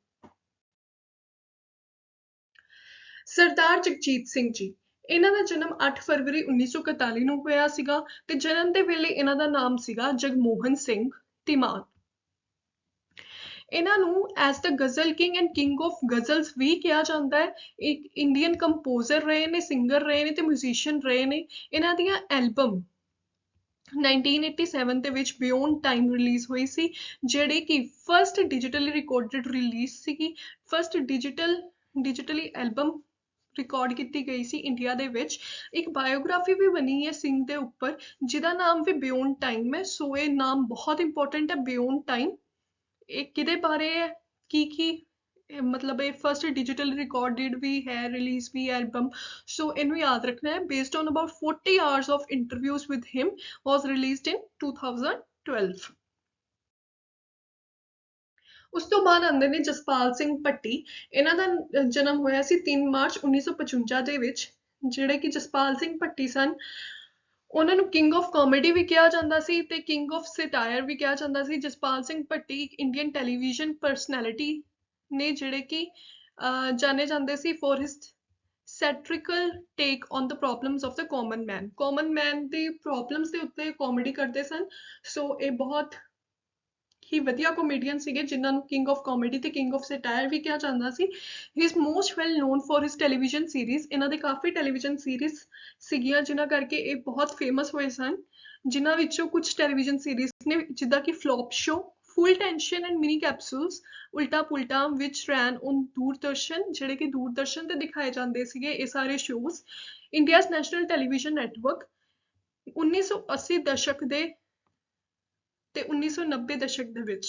ਸਰਦਾਰ ਜਗਜੀਤ ਸਿੰਘ ਜੀ, ਇਹਨਾਂ ਦਾ ਜਨਮ 8 ਫਰਵਰੀ 1941 ਨੂੰ ਹੋਇਆ ਸੀਗਾ ਤੇ ਜਨਮ ਦੇ ਵੇਲੇ ਇਹਨਾਂ ਦਾ ਨਾਮ ਸੀਗਾ ਜਗਮੋਹਨ ਸਿੰਘ ਧੀਮਾਨ। ਇਹਨਾਂ ਨੂੰ as the ghazal king and king of ghazals ਵੀ ਕਿਹਾ ਜਾਂਦਾ ਹੈ। ਇੱਕ ਇੰਡੀਅਨ ਕੰਪੋਜ਼ਰ ਰਹੇ ਨੇ, ਸਿੰਗਰ ਰਹੇ ਨੇ ਤੇ ਮਿਊਜ਼ੀਸ਼ੀਅਨ ਰਹੇ ਨੇ। ਇਹਨਾਂ ਦੀਆਂ ਐਲਬਮ 1987 ਦੇ ਵਿੱਚ ਬਿਯੋਂਡ ਟਾਈਮ ਰਿਲੀਜ਼ ਹੋਈ ਸੀ, ਜਿਹੜੀ ਕਿ ਫਸਟ ਡਿਜੀਟਲੀ ਰਿਕਾਰਡਡ ਰਿਲੀਜ਼ ਸੀਗੀ, ਫਸਟ ਡਿਜੀਟਲੀ ਐਲਬਮ ਰਿਕਾਰਡ ਕੀਤੀ ਗਈ ਸੀ ਇੰਡੀਆ ਦੇ ਵਿੱਚ। ਇੱਕ ਬਾਇਓਗ੍ਰਾਫੀ ਵੀ ਬਣੀ ਹੈ ਸਿੰਘ ਦੇ ਉੱਪਰ ਜਿਹਦਾ ਨਾਮ ਵੀ ਬਿਯੋਂਡ ਟਾਈਮ ਹੈ। ਸੋ ਇਹ ਨਾਮ ਬਹੁਤ ਇੰਪੋਰਟੈਂਟ ਹੈ, ਬਿਯੋਂਡ ਟਾਈਮ। ਇਹ ਕਿਹਦੇ ਬਾਰੇ ਹੈ, ਕੀ ਮਤਲਬ ਇਹ ਫਸਟ ਡਿਜੀਟਲ ਰਿਕਾਰਡਡ ਵੀ ਹੈ, ਰਿਲੀਜ਼ ਵੀ ਐਲਬਮ। ਸੋ ਇਹਨੂੰ ਯਾਦ ਰੱਖਣਾ ਹੈ। Based on about 40 hours of interviews with him was released in 2012. ਉਸ ਤੋਂ ਬਾਅਦ ਆਉਂਦੇ ਨੇ ਜਸਪਾਲ ਸਿੰਘ ਭੱਟੀ। ਇਹਨਾਂ ਦਾ ਜਨਮ ਹੋਇਆ ਸੀ 3 ਮਾਰਚ 1955 ਦੇ ਵਿੱਚ। ਜਿਹੜੇ ਕਿ ਜਸਪਾਲ ਸਿੰਘ ਭੱਟੀ ਸਨ, ਉਹਨਾਂ ਨੂੰ ਕਿੰਗ ਆਫ ਕਾਮੇਡੀ ਵੀ ਕਿਹਾ ਜਾਂਦਾ ਸੀ ਤੇ ਕਿੰਗ ਆਫ ਸੈਟਾਇਰ ਵੀ ਕਿਹਾ ਜਾਂਦਾ ਸੀ। ਜਸਪਾਲ ਸਿੰਘ ਭੱਟੀ ਇੱਕ ਇੰਡੀਅਨ ਟੈਲੀਵਿਜ਼ਨ ਪਰਸਨੈਲਿਟੀ ਨੇ ਜਿਹੜੇ ਕਿ ਜਾਣੇ ਜਾਂਦੇ ਸੀ for his satirical take on the problems of the common man ਦੀ ਪ੍ਰੋਬਲਮਸ ਦੇ ਉੱਤੇ ਕਾਮੇਡੀ ਕਰਦੇ ਸਨ। ਸੋ ਇਹ ਬਹੁਤ ਹੀ ਵਧੀਆ ਕਾਮੇਡੀਅਨ ਸੀਗੇ ਜਿਨ੍ਹਾਂ ਨੂੰ ਕਿੰਗ ਆਫ ਕਾਮੇਡੀ ਤੇ ਕਿੰਗ ਆਫ ਸੈਟਾਇਰ ਵੀ ਕਿਹਾ ਜਾਂਦਾ ਸੀ। He is most well known for his television series. ਇਹਨਾਂ ਦੇ ਕਾਫੀ ਟੈਲੀਵਿਜ਼ਨ ਸੀਰੀਜ਼ ਸੀਗੀਆਂ ਜਿਨ੍ਹਾਂ ਕਰਕੇ ਇਹ ਬਹੁਤ ਫੇਮਸ ਹੋਏ ਸਨ, ਜਿਨ੍ਹਾਂ ਵਿੱਚੋਂ ਕੁਝ ਟੈਲੀਵਿਜ਼ਨ ਸੀਰੀਜ਼ ਨੇ ਜਿੱਦਾਂ ਕਿ flop show, full tension and mini capsules, ਉਲਟਾ ਪੁਲਟਾ ਵਿਚ ਰੈਨ ਔਨ ਦੂਰਦਰਸ਼ਨ, ਜਿਹੜੇ ਕਿ ਦੂਰਦਰਸ਼ਨ ਤੇ ਦਿਖਾਏ ਜਾਂਦੇ ਸੀਗੇ ਇਹ ਸਾਰੇ shows. India's national television network 1980 ਦਸ਼ਕ ਦੇ ਤੇ 1990 ਦਸ਼ਕ ਦੇ ਵਿੱਚ